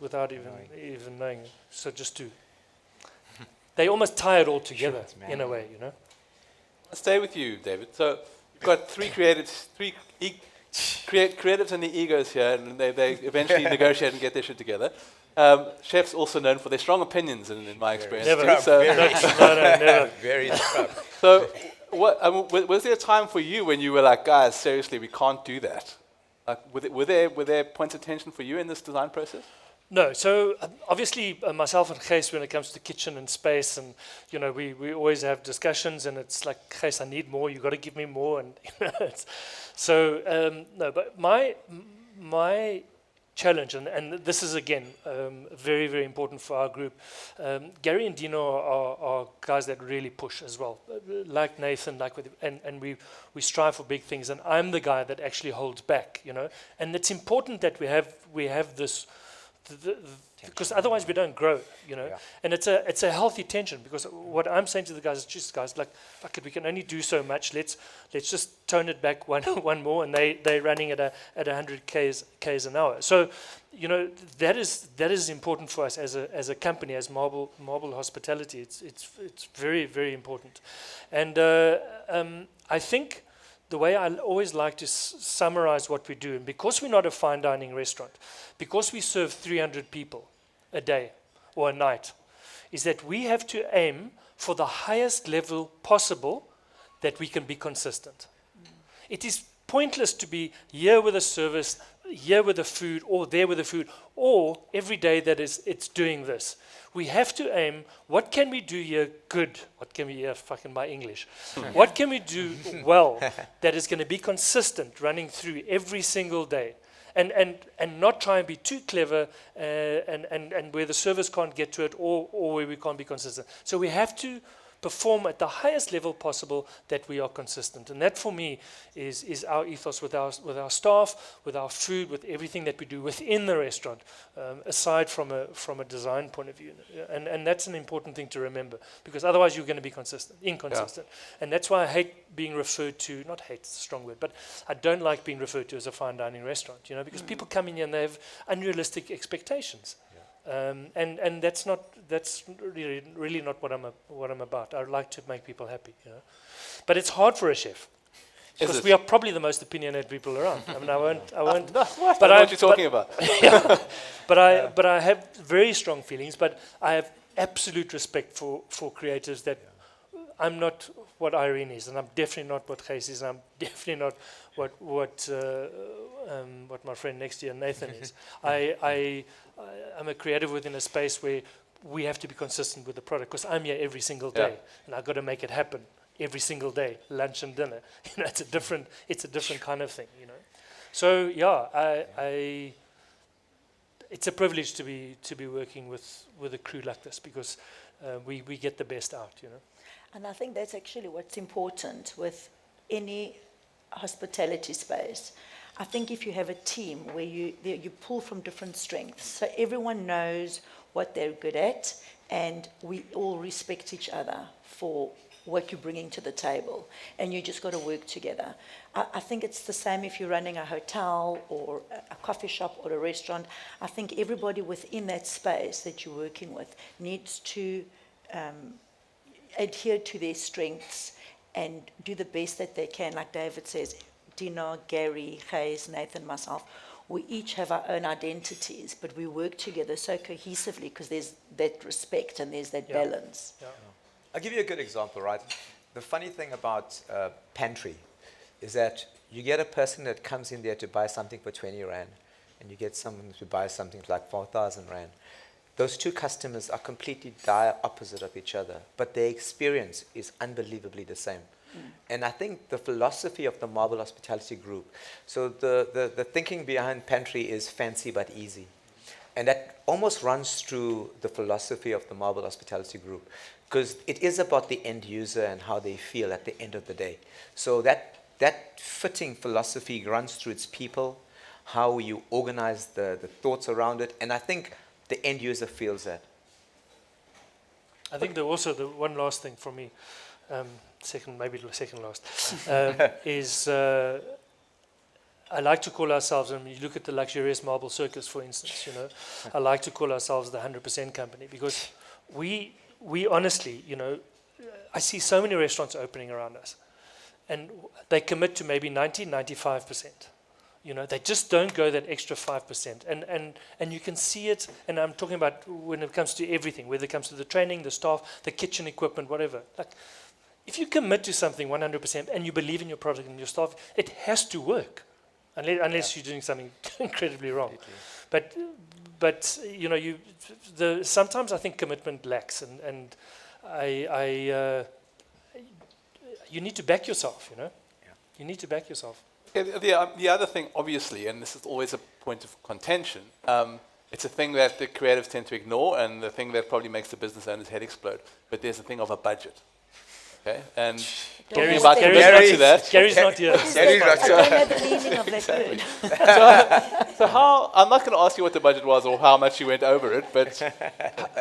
even knowing. So just they almost tie it all together in a way, I'll stay with you, David. So you've got three creatives and the egos here, and they eventually negotiate and get their shit together. Chefs also known for their strong opinions, in my experience. Never. Never. Very tough. So, was there a time for you when you were like, guys, seriously, we can't do that? Like, were there points of tension for you in this design process? No, so obviously myself and Gys, when it comes to kitchen and space, and we always have discussions, and it's like, Gys, I need more. You got to give me more, and no. But my challenge, and this is again very, very important for our group. Gary and Dino are guys that really push as well, like Nathan, and we strive for big things. And I'm the guy that actually holds back, And it's important that we have this because otherwise we don't grow, you know. Yeah. And it's a healthy tension, because what I'm saying to the guys is, just guys, like, fuck it, we can only do so much. Let's just tone it back one more, and they're running at 100 k's an hour. So, you know, that is important for us as a company, as Marble Hospitality. It's very, very important. And I think the way I always like to summarize what we do, and because we're not a fine dining restaurant, because we serve 300 people a day or a night, is that we have to aim for the highest level possible that we can be consistent. It is pointless to be here with a service, here with the food, or there with the food, or every day that it's doing this. We have to aim, what can we do here good? What can we here, fucking my English. What can we do well that is going to be consistent running through every single day? And not try and be too clever and where the service can't get to it, or where we can't be consistent. So we have to perform at the highest level possible that we are consistent. And that for me is our ethos with our staff, with our food, with everything that we do within the restaurant, aside from a design point of view. And that's an important thing to remember, because otherwise you're going to be inconsistent. Yeah. And that's why I hate being referred to, not hate, it's a strong word, but I don't like being referred to as a fine dining restaurant, you know, because people come in here and they have unrealistic expectations. And that's really not what I'm about. I like to make people happy, you know. But it's hard for a chef, because we are probably the most opinionated people around. I mean, I won't. But I know what you're talking about. Yeah, but I have very strong feelings. But I have absolute respect for creatives that. I'm not what Irene is, and I'm definitely not what Gys is, and I'm definitely not what my friend next to you, Nathan, is. I'm a creative within a space where we have to be consistent with the product, because I'm here every single day, and I've got to make it happen every single day, lunch and dinner. You know, it's a different kind of thing, you know. So yeah, it's a privilege to be working with a crew like this, because we get the best out, you know. And I think that's actually what's important with any hospitality space. I think if you have a team where you pull from different strengths, so everyone knows what they're good at, and we all respect each other for what you're bringing to the table, and you just got to work together. I think it's the same if you're running a hotel or a coffee shop or a restaurant. I think everybody within that space that you're working with needs to adhere to their strengths and do the best that they can. Like David says, Dino, Gary, Gys, Nathan, myself, we each have our own identities, but we work together so cohesively because there's that respect and there's that balance. Yeah. I'll give you a good example, right? The funny thing about pantry is that you get a person that comes in there to buy something for 20 Rand, and you get someone to buy something for like 4,000 Rand. Those two customers are completely dire opposite of each other, but their experience is unbelievably the same. And I think the philosophy of the Marble Hospitality Group, so the thinking behind pantry is fancy but easy. And that almost runs through the philosophy of the Marble Hospitality Group, because it is about the end user and how they feel at the end of the day. So that fitting philosophy runs through its people, how you organize the thoughts around it, and I think the end user feels that. I think also the one last thing for me, second last, is I like to call ourselves, and you look at the luxurious marble circus, for instance, you know, I like to call ourselves the 100% company, because we honestly, you know, I see so many restaurants opening around us, and they commit to maybe 95%. You know, they just don't go that extra 5%. And you can see it, and I'm talking about when it comes to everything, whether it comes to the training, the staff, the kitchen equipment, whatever. Like, if you commit to something 100% and you believe in your product and your staff, it has to work, unless you're doing something incredibly wrong. But you know, sometimes I think commitment lacks, and you need to back yourself. You know, you need to back yourself. The other thing, obviously, and this is always a point of contention, it's a thing that the creatives tend to ignore, and the thing that probably makes the business owner's head explode. But there's a thing of a budget. Okay, and Don't talking use about the- commitment to that. Gary's not here. What is Gary's that? right. I don't know the meaning of that word. So how, I'm not going to ask you what the budget was or how much you went over it, but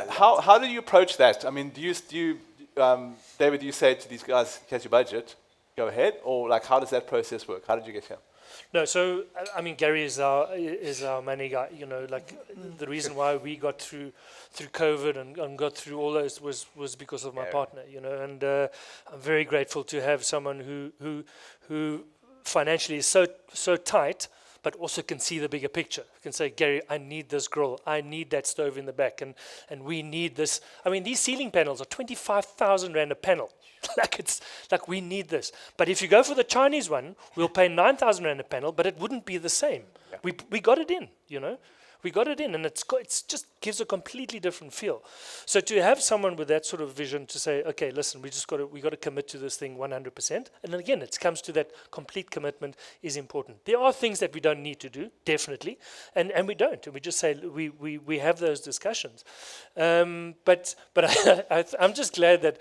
how do you approach that? I mean, David, do you say to these guys, here's your budget, go ahead? Or like, how does that process work? How did you get here? No, so I mean, Gary is our money guy. You know, like the reason why we got through COVID and got through all those was because of my partner. You know, and I'm very grateful to have someone who financially is so tight, but also can see the bigger picture. Can say, Gary, I need this grill, I need that stove in the back, and we need this. I mean, these ceiling panels are 25,000 rand a panel. like we need this. But if you go for the Chinese one, we'll pay 9,000 rand a panel, but it wouldn't be the same. Yeah. We got it in, you know. We got it in, and it's just gives a completely different feel. So to have someone with that sort of vision to say, okay, listen, we got to commit to this thing 100%. And then again, it comes to that complete commitment is important. There are things that we don't need to do, definitely, and we don't. And we just say we have those discussions. But I'm just glad that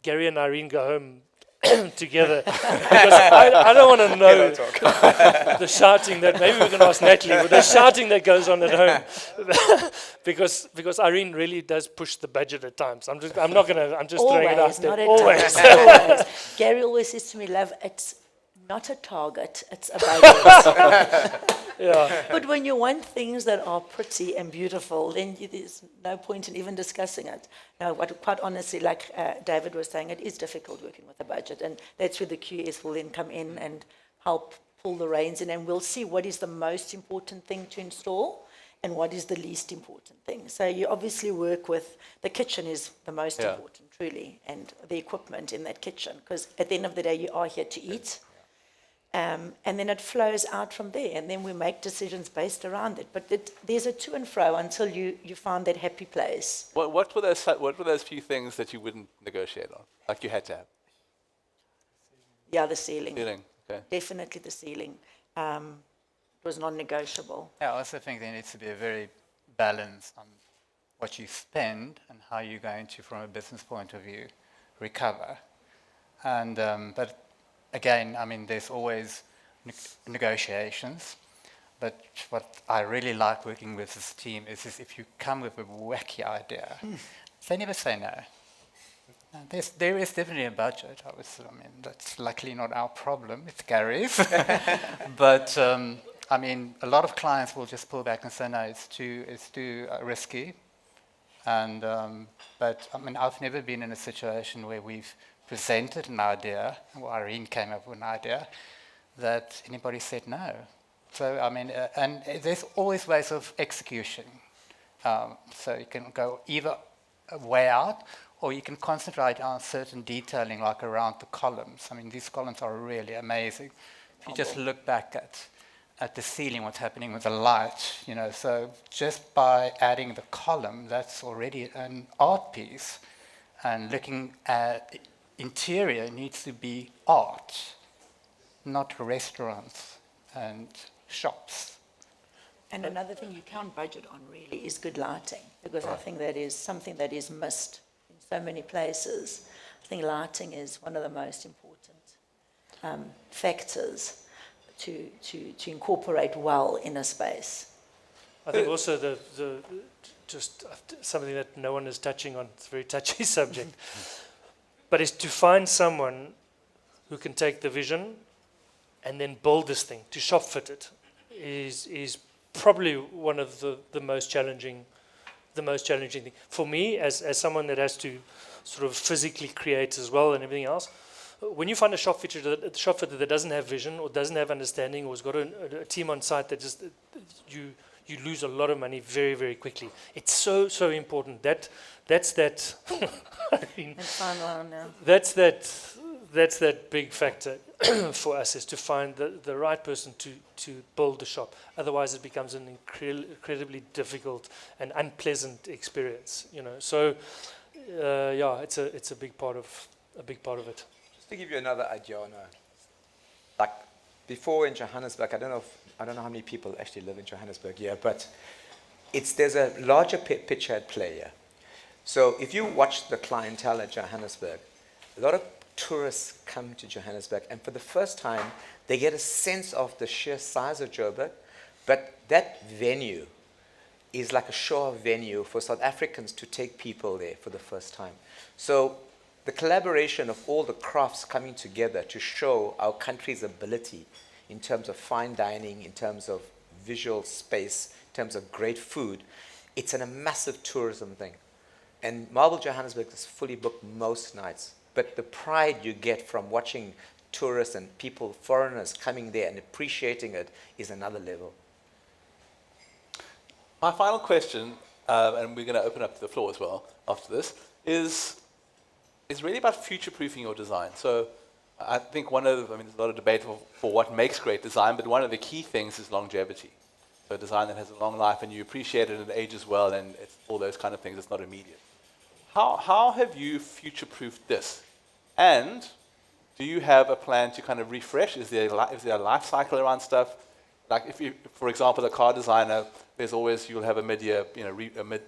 Gary and Irene go home together, because I don't want to know the shouting that, maybe we can ask Natalie, but the shouting that goes on at home, because Irene really does push the budget at times. I'm just throwing it out there. Not at Always. times, always. Gary always says to me, love, it's not a target, it's a budget. Yeah. But when you want things that are pretty and beautiful, then there's no point in even discussing it. No, quite honestly, like David was saying, it is difficult working with a budget, and that's where the QS will then come in and help pull the reins in, and we'll see what is the most important thing to install and what is the least important thing. So you obviously work with, the kitchen is the most important, truly, and the equipment in that kitchen, because at the end of the day, you are here to eat. And then it flows out from there, and then we make decisions based around it. But there's a to and fro until you find that happy place. What were those few things that you wouldn't negotiate on? Like you had to have? Yeah, the ceiling. Ceiling, okay. Definitely the ceiling. It was non-negotiable. Yeah, I also think there needs to be a very balance on what you spend and how you're going to, from a business point of view, recover. And but again, I mean, there's always negotiations. But what I really like working with this team is if you come with a wacky idea, they never say no. There is definitely a budget. I mean, that's luckily not our problem. It's Gary's. But I mean, a lot of clients will just pull back and say, no, it's too risky. And but I mean, I've never been in a situation where we've presented an idea, or Irene came up with an idea, that anybody said no. So I mean, and there's always ways of execution. So you can go either way out, or you can concentrate on certain detailing, like around the columns. I mean, these columns are really amazing. If you just look back at the ceiling, what's happening with the light, you know, so just by adding the column, that's already an art piece. And looking at interior needs to be art, not restaurants and shops. And another thing you can't budget on really is good lighting, because I think that is something that is missed in so many places. I think lighting is one of the most important factors to incorporate well in a space. I think also the just something that no one is touching on. It's a very touchy subject, but is to find someone who can take the vision and then build this thing, to shop fit it, is probably one of the most challenging thing for me as someone that has to sort of physically create as well and everything else. When you find a shop fitter that doesn't have vision or doesn't have understanding or has got a team on site that just you lose a lot of money very, very quickly. It's so important. That's that. I mean, that's that big factor for us, is to find the right person to build the shop. Otherwise, it becomes an incredibly difficult and unpleasant experience. You know. So yeah, it's a big part of it. Just to give you another idea on like before in Johannesburg, I don't know how many people actually live in Johannesburg here, but there's a larger picture at play here. So if you watch the clientele at Johannesburg, a lot of tourists come to Johannesburg, and for the first time, they get a sense of the sheer size of Joburg, but that venue is like a show-off venue for South Africans to take people there for the first time. So the collaboration of all the crafts coming together to show our country's ability in terms of fine dining, in terms of visual space, in terms of great food, it's a massive tourism thing. And Marble Johannesburg is fully booked most nights. But the pride you get from watching tourists and people, foreigners coming there and appreciating it is another level. My final question, and we're going to open up to the floor as well after this, is really about future-proofing your design. So I think there's a lot of debate for what makes great design, but one of the key things is longevity. So a design that has a long life and you appreciate it and it ages well and it's all those kind of things, it's not immediate. How have you future-proofed this? And do you have a plan to kind of refresh? Is there a life cycle around stuff? Like if you, for example, a car designer, you'll have a mid-year,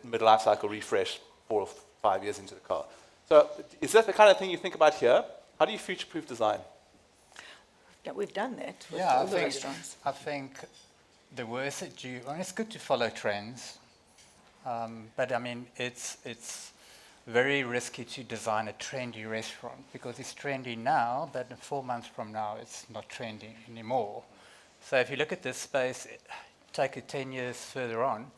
mid-life cycle refresh 4 or 5 years into the car. So is that the kind of thing you think about here? How do you future-proof design? Yeah, we've done that with Yeah, all the restaurants. I think the worst that it's good to follow trends, but I mean, it's very risky to design a trendy restaurant because it's trendy now, but 4 months from now, it's not trendy anymore. So if you look at this space, take it 10 years further on,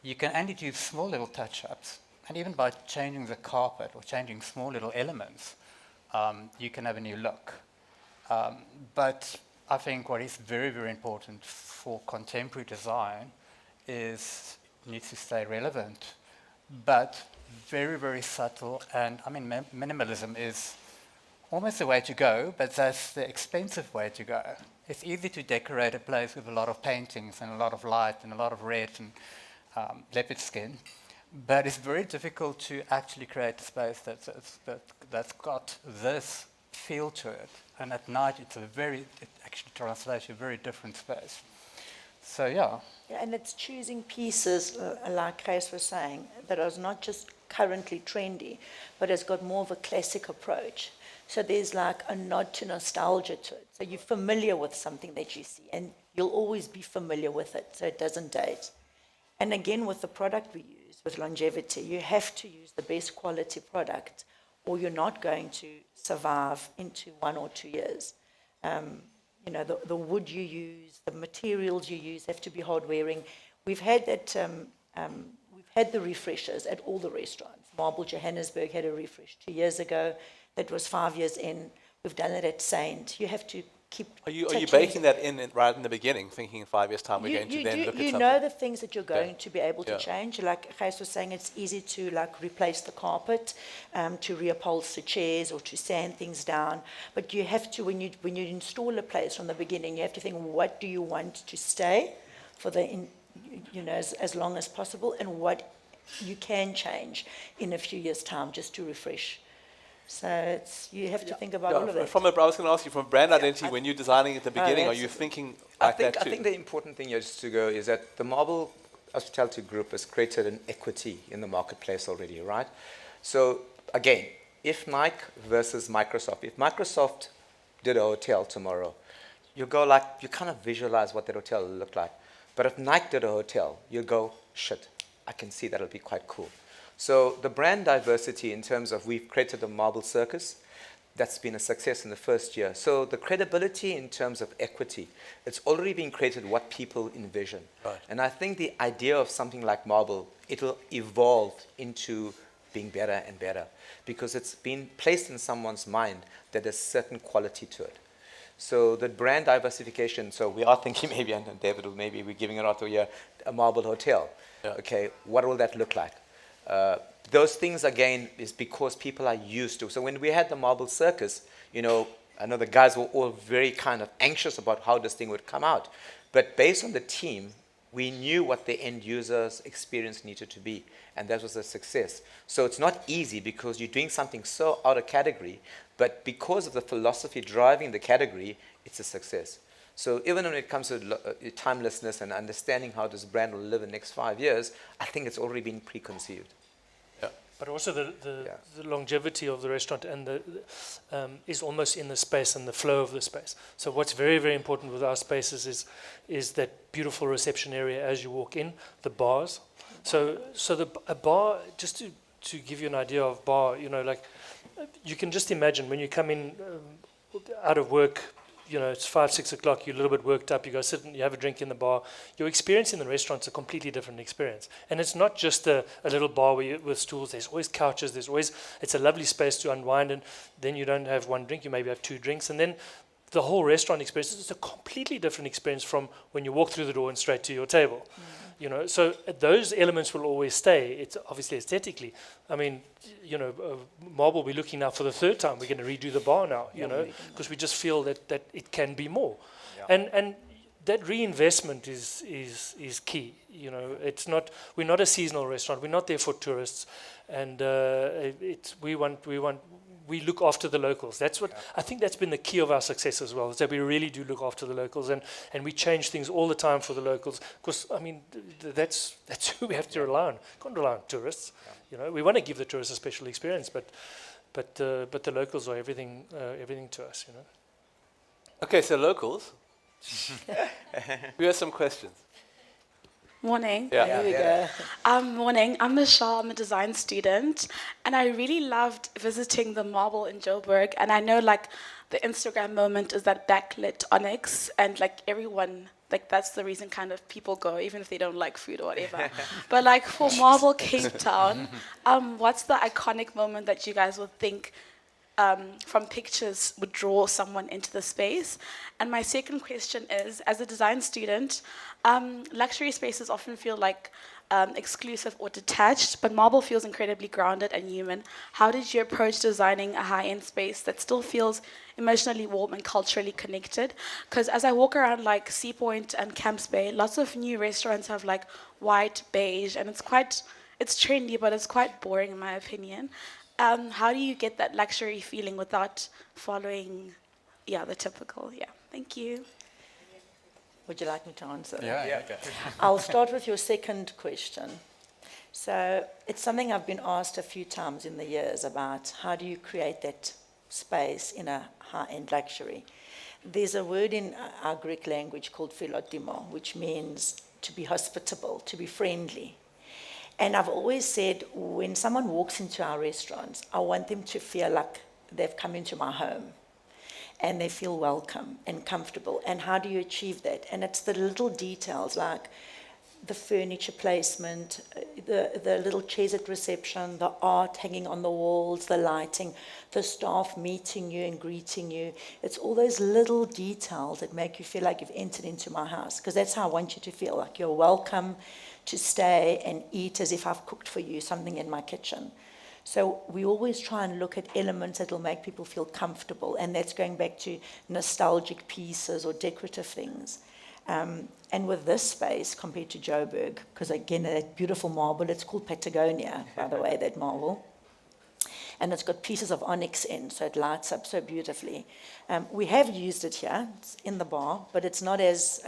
you can only do small little touch-ups. And even by changing the carpet or changing small little elements, you can have a new look. But I think what is very, very important for contemporary design is it needs to stay relevant, but very, very subtle. And I mean, minimalism is almost the way to go, but that's the expensive way to go. It's easy to decorate a place with a lot of paintings and a lot of light and a lot of red and leopard skin, but it's very difficult to actually create a space that's got this feel to it. And at night, it actually translates to a very different space. So yeah. Yeah, and it's choosing pieces, like Gys was saying, that is not just currently trendy, but has got more of a classic approach. So there's like a nod to nostalgia to it. So you're familiar with something that you see, and you'll always be familiar with it, so it doesn't date. And again, with the product we use, with longevity, you have to use the best quality product, or you're not going to survive into 1 or 2 years. The wood you use, the materials you use have to be hard wearing. We've had that. We've had the refreshers at all the restaurants. Marble Johannesburg had a refresh 2 years ago. That was 5 years in. We've done it at Saint. You have to keep. Are you baking that in right in the beginning, thinking in 5 years' time we're going to then look at something? You know the things that you're going to be able to Yeah. change. Like Gys was saying, it's easy to replace the carpet, to reupholster chairs or to sand things down. But you have to, when you install a place from the beginning, you have to think, what do you want to stay for as long as possible, and what you can change in a few years' time just to refresh. So you have to think about all of that. I was going to ask you, from brand identity, when you're designing at the beginning, are you thinking like that too? I think the important thing here just to go is that the Marble Hospitality Group has created an equity in the marketplace already, right? So again, if Nike versus Microsoft, if Microsoft did a hotel tomorrow, you kind of visualize what that hotel will look like. But if Nike did a hotel, you go, shit, I can see that'll be quite cool. So the brand diversity in terms of we've created a Marble Circus, that's been a success in the first year. So the credibility in terms of equity, it's already been created what people envision. Right. And I think the idea of something like Marble, it'll evolve into being better and better because it's been placed in someone's mind that there's certain quality to it. So the brand diversification, so we are thinking maybe, and David, maybe we're giving it out to here, a Marble hotel. Yeah. Okay, what will that look like? Those things, again, is because people are used to. So when we had the Marble Circus, I know the guys were all very kind of anxious about how this thing would come out. But based on the team, we knew what the end user's experience needed to be, and that was a success. So it's not easy because you're doing something so out of category, but because of the philosophy driving the category, it's a success. So even when it comes to timelessness and understanding how this brand will live in the next 5 years, I think it's already been preconceived. Yeah. but also the Yeah. the longevity of the restaurant and is almost in the space and the flow of the space. So what's very, very important with our spaces is that beautiful reception area as you walk in, the bars. So a bar, just to give you an idea of bar, like you can just imagine when you come in out of work, it's 5, 6 o'clock, you're a little bit worked up, you go sit and you have a drink in the bar. Your experience in the restaurant's a completely different experience. And it's not just a little bar with stools, there's always couches, it's a lovely space to unwind, and then you don't have one drink, you maybe have 2 drinks, and then the whole restaurant experience is a completely different experience from when you walk through the door and straight to your table. So those elements will always stay. It's obviously aesthetically. I mean, Marble, we're looking now for the 3rd time. We're going to redo the bar now, because we just feel that it can be more. Yeah. And that reinvestment is key. We're not a seasonal restaurant. We're not there for tourists, and we look after the locals. That's what I think that's been the key of our success as well, is that we really do look after the locals, and we change things all the time for the locals, because I mean that's who we have to rely on. Can't rely on tourists. We want to give the tourists a special experience, but the locals are everything to us. Okay, so locals. We have some questions. Morning. Yeah. Here we go. Morning. I'm Michelle. I'm a design student, and I really loved visiting the Marble in Joburg. And I know, like, the Instagram moment is that backlit onyx, and like everyone, like that's the reason kind of people go, even if they don't like food or whatever. But like for Marble Cape Town, what's the iconic moment that you guys would think from pictures would draw someone into the space? And my second question is, as a design student, luxury spaces often feel like exclusive or detached, but Marble feels incredibly grounded and human. How did you approach designing a high-end space that still feels emotionally warm and culturally connected? Because as I walk around like Sea Point and Camps Bay, lots of new restaurants have like white, beige, and it's trendy, but it's quite boring in my opinion. How do you get that luxury feeling without following, the typical? Thank you. Would you like me to answer? Yeah. I'll start with your second question. So it's something I've been asked a few times in the years about how do you create that space in a high-end luxury. There's a word in our Greek language called philotimo, which means to be hospitable, to be friendly. And I've always said when someone walks into our restaurants, I want them to feel like they've come into my home. And they feel welcome and comfortable. And how do you achieve that? And it's the little details like the furniture placement, the little chairs at reception, the art hanging on the walls, the lighting, the staff meeting you and greeting you. It's all those little details that make you feel like you've entered into my house, because that's how I want you to feel, like you're welcome to stay and eat as if I've cooked for you something in my kitchen. So we always try and look at elements that will make people feel comfortable, and that's going back to nostalgic pieces or decorative things. And with this space, compared to Joburg, because again, that beautiful marble, it's called Patagonia, by the way, that marble. And it's got pieces of onyx in, so it lights up so beautifully. We have used it here, it's in the bar, but it's not as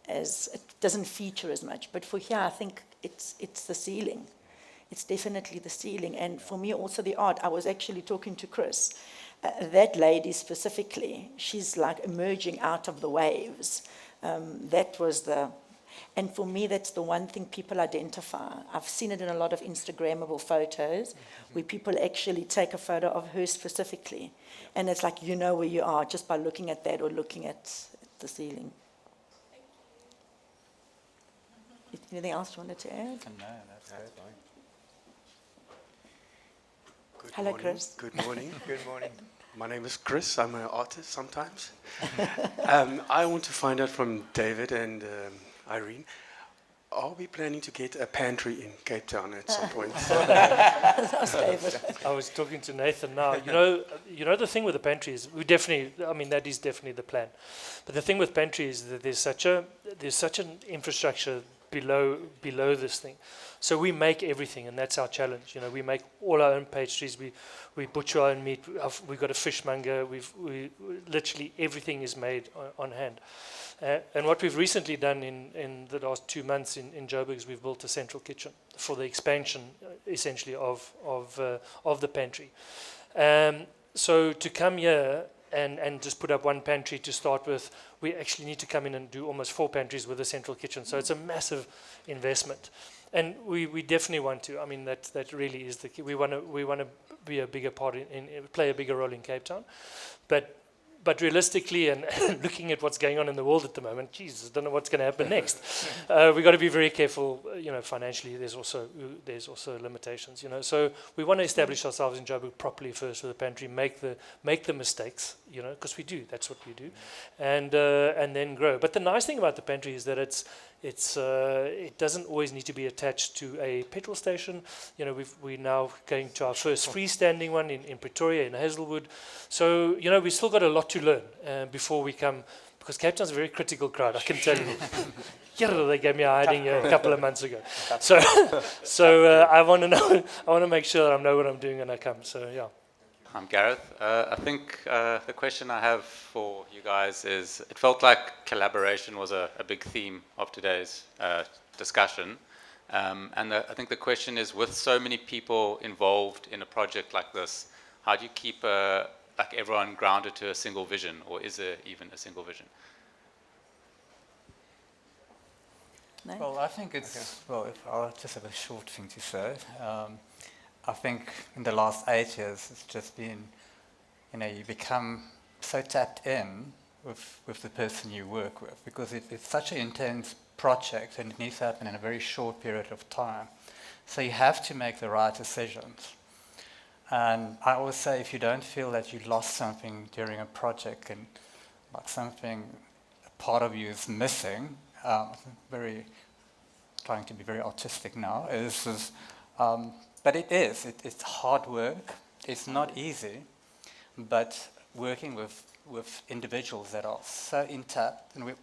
it doesn't feature as much. But for here, I think it's the ceiling. It's definitely the ceiling. And for me, also the art. I was actually talking to Chris. That lady specifically, she's like emerging out of the waves. And for me, that's the one thing people identify. I've seen it in a lot of Instagrammable photos where people actually take a photo of her specifically. And it's like, you know where you are just by looking at that or looking at the ceiling. Anything else you wanted to add? No, that's good. Good Hello, morning. Chris. Good morning. Good morning. My name is Chris. I'm an artist sometimes. I want to find out from David and Irene, are we planning to get a pantry in Cape Town at some point? That's David. I was talking to Nathan now. You know the thing with the pantry is that is definitely the plan. But the thing with pantry is that there's such an infrastructure below this thing. So we make everything, and that's our challenge. We make all our own pastries. We butcher our own meat. We've got a fishmonger. We literally everything is made on hand. And what we've recently done in the last 2 months in Joburg is we've built a central kitchen for the expansion, essentially, of the pantry. So to come here and just put up one pantry to start with, we actually need to come in and do almost 4 pantries with a central kitchen. So it's a massive investment. And we definitely want to. I mean, that really is the key. We want to be a bigger part play a bigger role in Cape Town. But realistically, and looking at what's going on in the world at the moment, Jesus, I don't know what's going to happen next. We've got to be very careful. Financially, there's also limitations. So we want to establish ourselves in Joburg properly first with the pantry, make the mistakes. Because we do. That's what we do, and then grow. But the nice thing about the pantry is that it doesn't always need to be attached to a petrol station. We're now going to our first freestanding one in Pretoria, in Hazelwood. So, we've still got a lot to learn before we come, because Cape Town's a very critical crowd, I can tell you. They gave me a hiding a couple of months ago. So I want to make sure that I know what I'm doing when I come. So, yeah. I'm Gareth. I think the question I have for you guys is, it felt like collaboration was a big theme of today's discussion. And I think the question is, with so many people involved in a project like this, how do you keep everyone grounded to a single vision, or is there even a single vision? No? Well, I think I'll just have a short thing to say. I think in the last 8 years, it's just been, you become so tapped in with the person you work with, because it's such an intense project and it needs to happen in a very short period of time. So you have to make the right decisions. And I always say, if you don't feel that you lost something during a project and like something, a part of you is missing, trying to be very artistic now, but it's hard work. It's not easy, but working with individuals that are so intact, and we're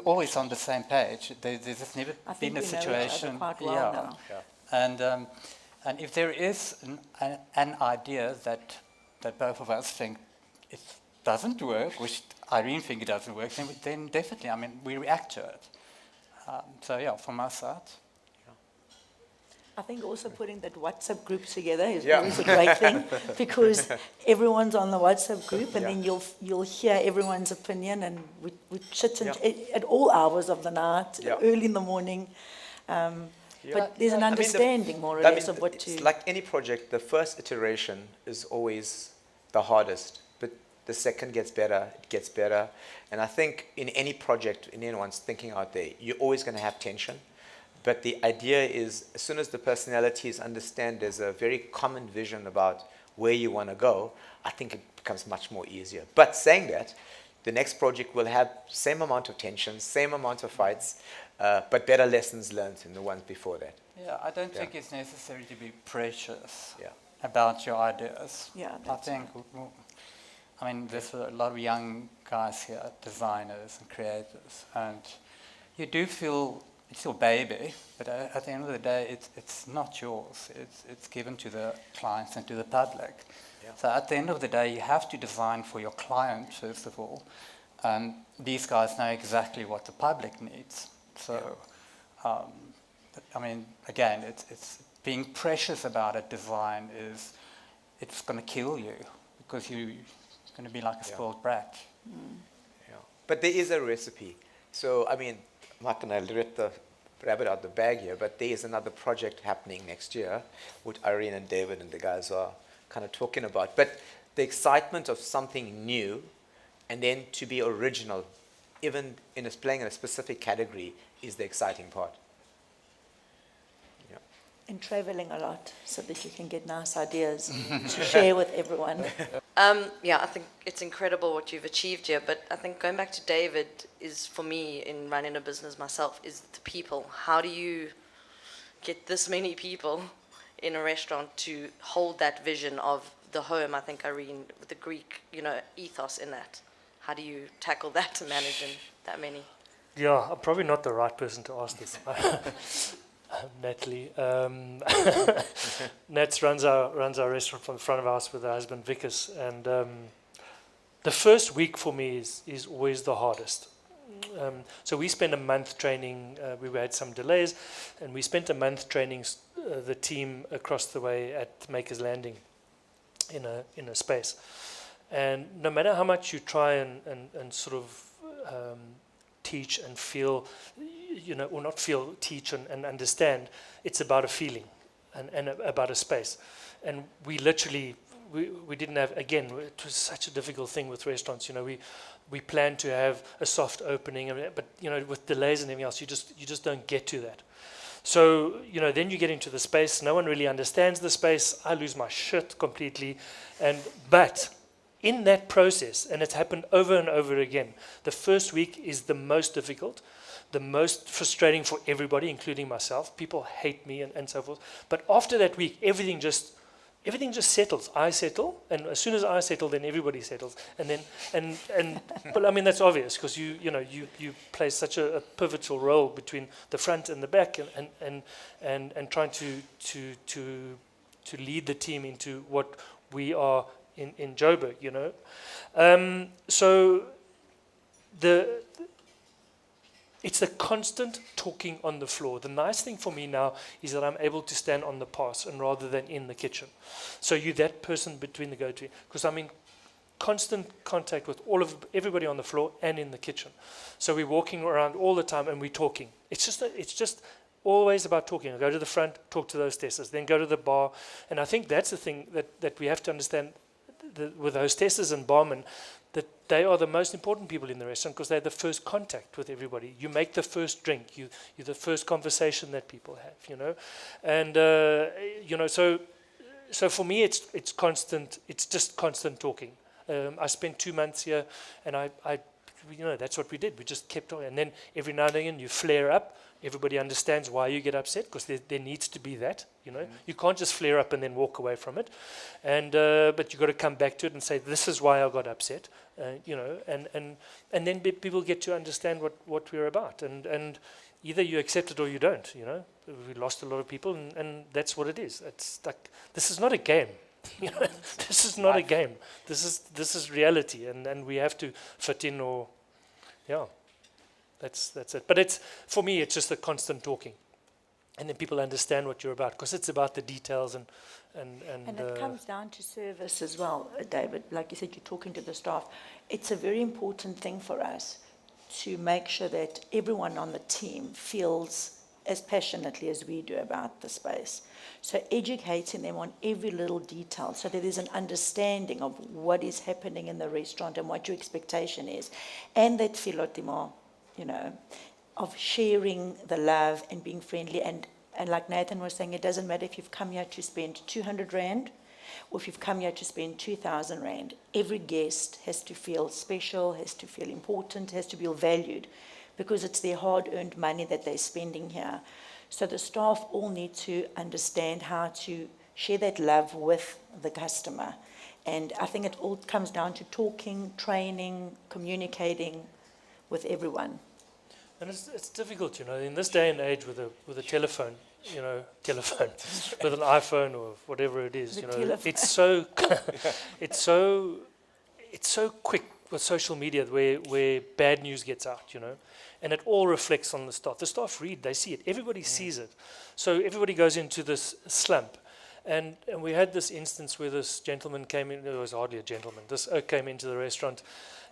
always on the same page. There's just never been a situation. Quite well now. Yeah. And if there is an idea that both of us think it doesn't work, which Irene thinks it doesn't work, then definitely, we react to it. From my side. I think also putting that WhatsApp group together is always a great thing, because everyone's on the WhatsApp group, and then you'll hear everyone's opinion, and we chit at all hours of the night, early in the morning. But there's an understanding, more or less, of what to... It's like any project, the first iteration is always the hardest, but the second gets better, it gets better. And I think in any project, in anyone's thinking out there, you're always going to have tension. But the idea is, as soon as the personalities understand there's a very common vision about where you want to go, I think it becomes much more easier. But saying that, the next project will have same amount of tension, same amount of fights, but better lessons learned than the ones before that. Yeah, I don't think it's necessary to be precious about your ideas. Yeah, I think, there's a lot of young guys here, designers and creators, and you do feel it's your baby, but at the end of the day, it's not yours. It's given to the clients and to the public. Yeah. So at the end of the day, you have to design for your client, first of all. And these guys know exactly what the public needs. So, again, it's being precious about a design it's going to kill you, because you're going to be like a spoiled brat. Yeah. But there is a recipe. So, I'm not going to let the rabbit out the bag here, but there is another project happening next year, which Irene and David and the guys are kind of talking about. But the excitement of something new, and then to be original, even playing in a specific category, is the exciting part. Yeah. And traveling a lot, so that you can get nice ideas to share with everyone. I think it's incredible what you've achieved here, but I think going back to David is, for me, in running a business myself, is the people. How do you get this many people in a restaurant to hold that vision of the home? I think, Irene, with the Greek, ethos in that. How do you tackle that, managing that many? Yeah, I'm probably not the right person to ask this. Natalie. Nats runs our restaurant from the front of the house with her husband Vickers, and the first week for me is always the hardest. So we spent a month training. We had some delays, and we spent a month training the team across the way at Maker's Landing in a space. And no matter how much you try and sort of teach and feel, or not feel, teach and understand, it's about a feeling and about a space. And we literally, we didn't have, again, it was such a difficult thing with restaurants. We planned to have a soft opening, but with delays and everything else, you just don't get to that. So then you get into the space. No one really understands the space. I lose my shit completely, but in that process, and it's happened over and over again, the first week is the most difficult, the most frustrating for everybody, including myself. People hate me and so forth. But after that week, everything just settles. I settle, and as soon as I settle, then everybody settles. And then well, I mean, that's obvious, because you play such a pivotal role between the front and the back, and trying to lead the team into what we are in Joburg, so it's the constant talking on the floor. The nice thing for me now is that I'm able to stand on the pass and rather than in the kitchen. So you're that person between the go-to, because I'm in constant contact with everybody on the floor and in the kitchen. So we're walking around all the time and we're talking. It's just always about talking. I go to the front, talk to those hostesses, then go to the bar. And I think that's the thing that we have to understand with hostesses and barmen, that they are the most important people in the restaurant, because they're the first contact with everybody. You make the first drink. You're the first conversation that people have, And, so for me, it's constant. It's just constant talking. I spent 2 months here, and I that's what we did. We just kept on. And then every now and again, you flare up. Everybody understands why you get upset, because there needs to be that, You can't just flare up and then walk away from it. And but you've got to come back to it and say, this is why I got upset, and then people get to understand what we're about. And either you accept it or you don't, We lost a lot of people, and that's what it is. It's like, this is not a game. This is not a game. This is reality, and we have to fit in, or, That's it. But for me, it's just a constant talking, and then people understand what you're about, because it's about the details and it comes down to service as well, David. Like you said, you're talking to the staff. It's a very important thing for us to make sure that everyone on the team feels as passionately as we do about the space. So educating them on every little detail, so that there's an understanding of what is happening in the restaurant and what your expectation is, and that philotimo, of sharing the love and being friendly. And like Nathan was saying, it doesn't matter if you've come here to spend 200 Rand or if you've come here to spend 2,000 Rand. Every guest has to feel special, has to feel important, has to feel valued, because it's their hard-earned money that they're spending here. So the staff all need to understand how to share that love with the customer. And I think it all comes down to talking, training, communicating with everyone. And it's difficult, in this day and age with a telephone, with an iPhone or whatever it is, it's so it's so quick with social media where bad news gets out, and it all reflects on the staff. The staff read, they see it, everybody sees it. So everybody goes into this slump. And we had this instance where this gentleman came in. It was hardly a gentleman. This oak came into the restaurant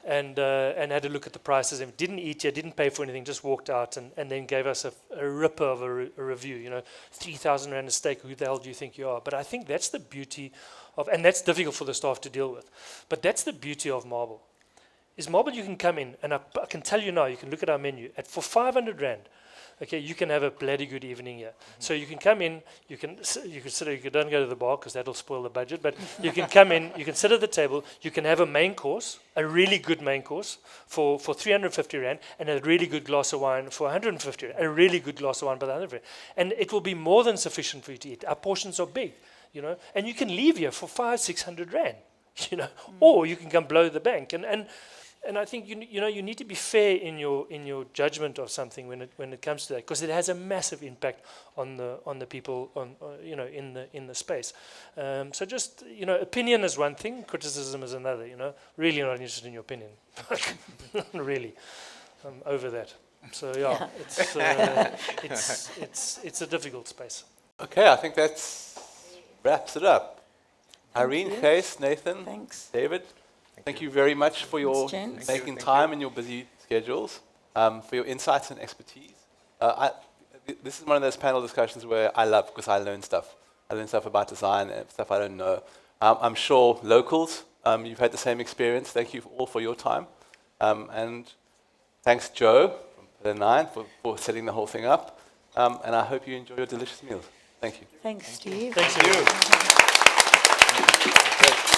and had a look at the prices and didn't eat here, didn't pay for anything, just walked out and then gave us a ripper of a review. 3,000 Rand a steak, who the hell do you think you are? But I think that's the beauty of, and that's difficult for the staff to deal with, but that's the beauty of Marble. Is Marble, you can come in, and I can tell you now, you can look at our menu, for 500 Rand, okay, you can have a bloody good evening here. So you can come in, you can sit, you don't go to the bar because that'll spoil the budget, but you can come in, you can sit at the table, you can have a main course, a really good main course for 350 Rand, and a really good glass of wine for 150 Rand, a really good glass of wine for 100 Rand. And it will be more than sufficient for you to eat. Our portions are big, and you can leave here for 500-600 Rand, or you can come blow the bank. And I think you need to be fair in your judgment of something when it comes to that, because it has a massive impact on the people in the space. So just opinion is one thing, criticism is another. Really not interested in your opinion, really. over that. So yeah, it's a difficult space. Okay, I think that wraps it up. Irene, you. Gys, Nathan, Thanks. David, thank you very much for your gents. making time in your busy schedules, for your insights and expertise. This is one of those panel discussions where I love, because I learn stuff. I learn stuff about design and stuff I don't know. I'm sure locals, you've had the same experience. Thank you all for your time. And thanks, Joe from Pillar 9, for setting the whole thing up. And I hope you enjoy your delicious meals. Thank you. Thanks, Steve. Thanks, everyone. Great.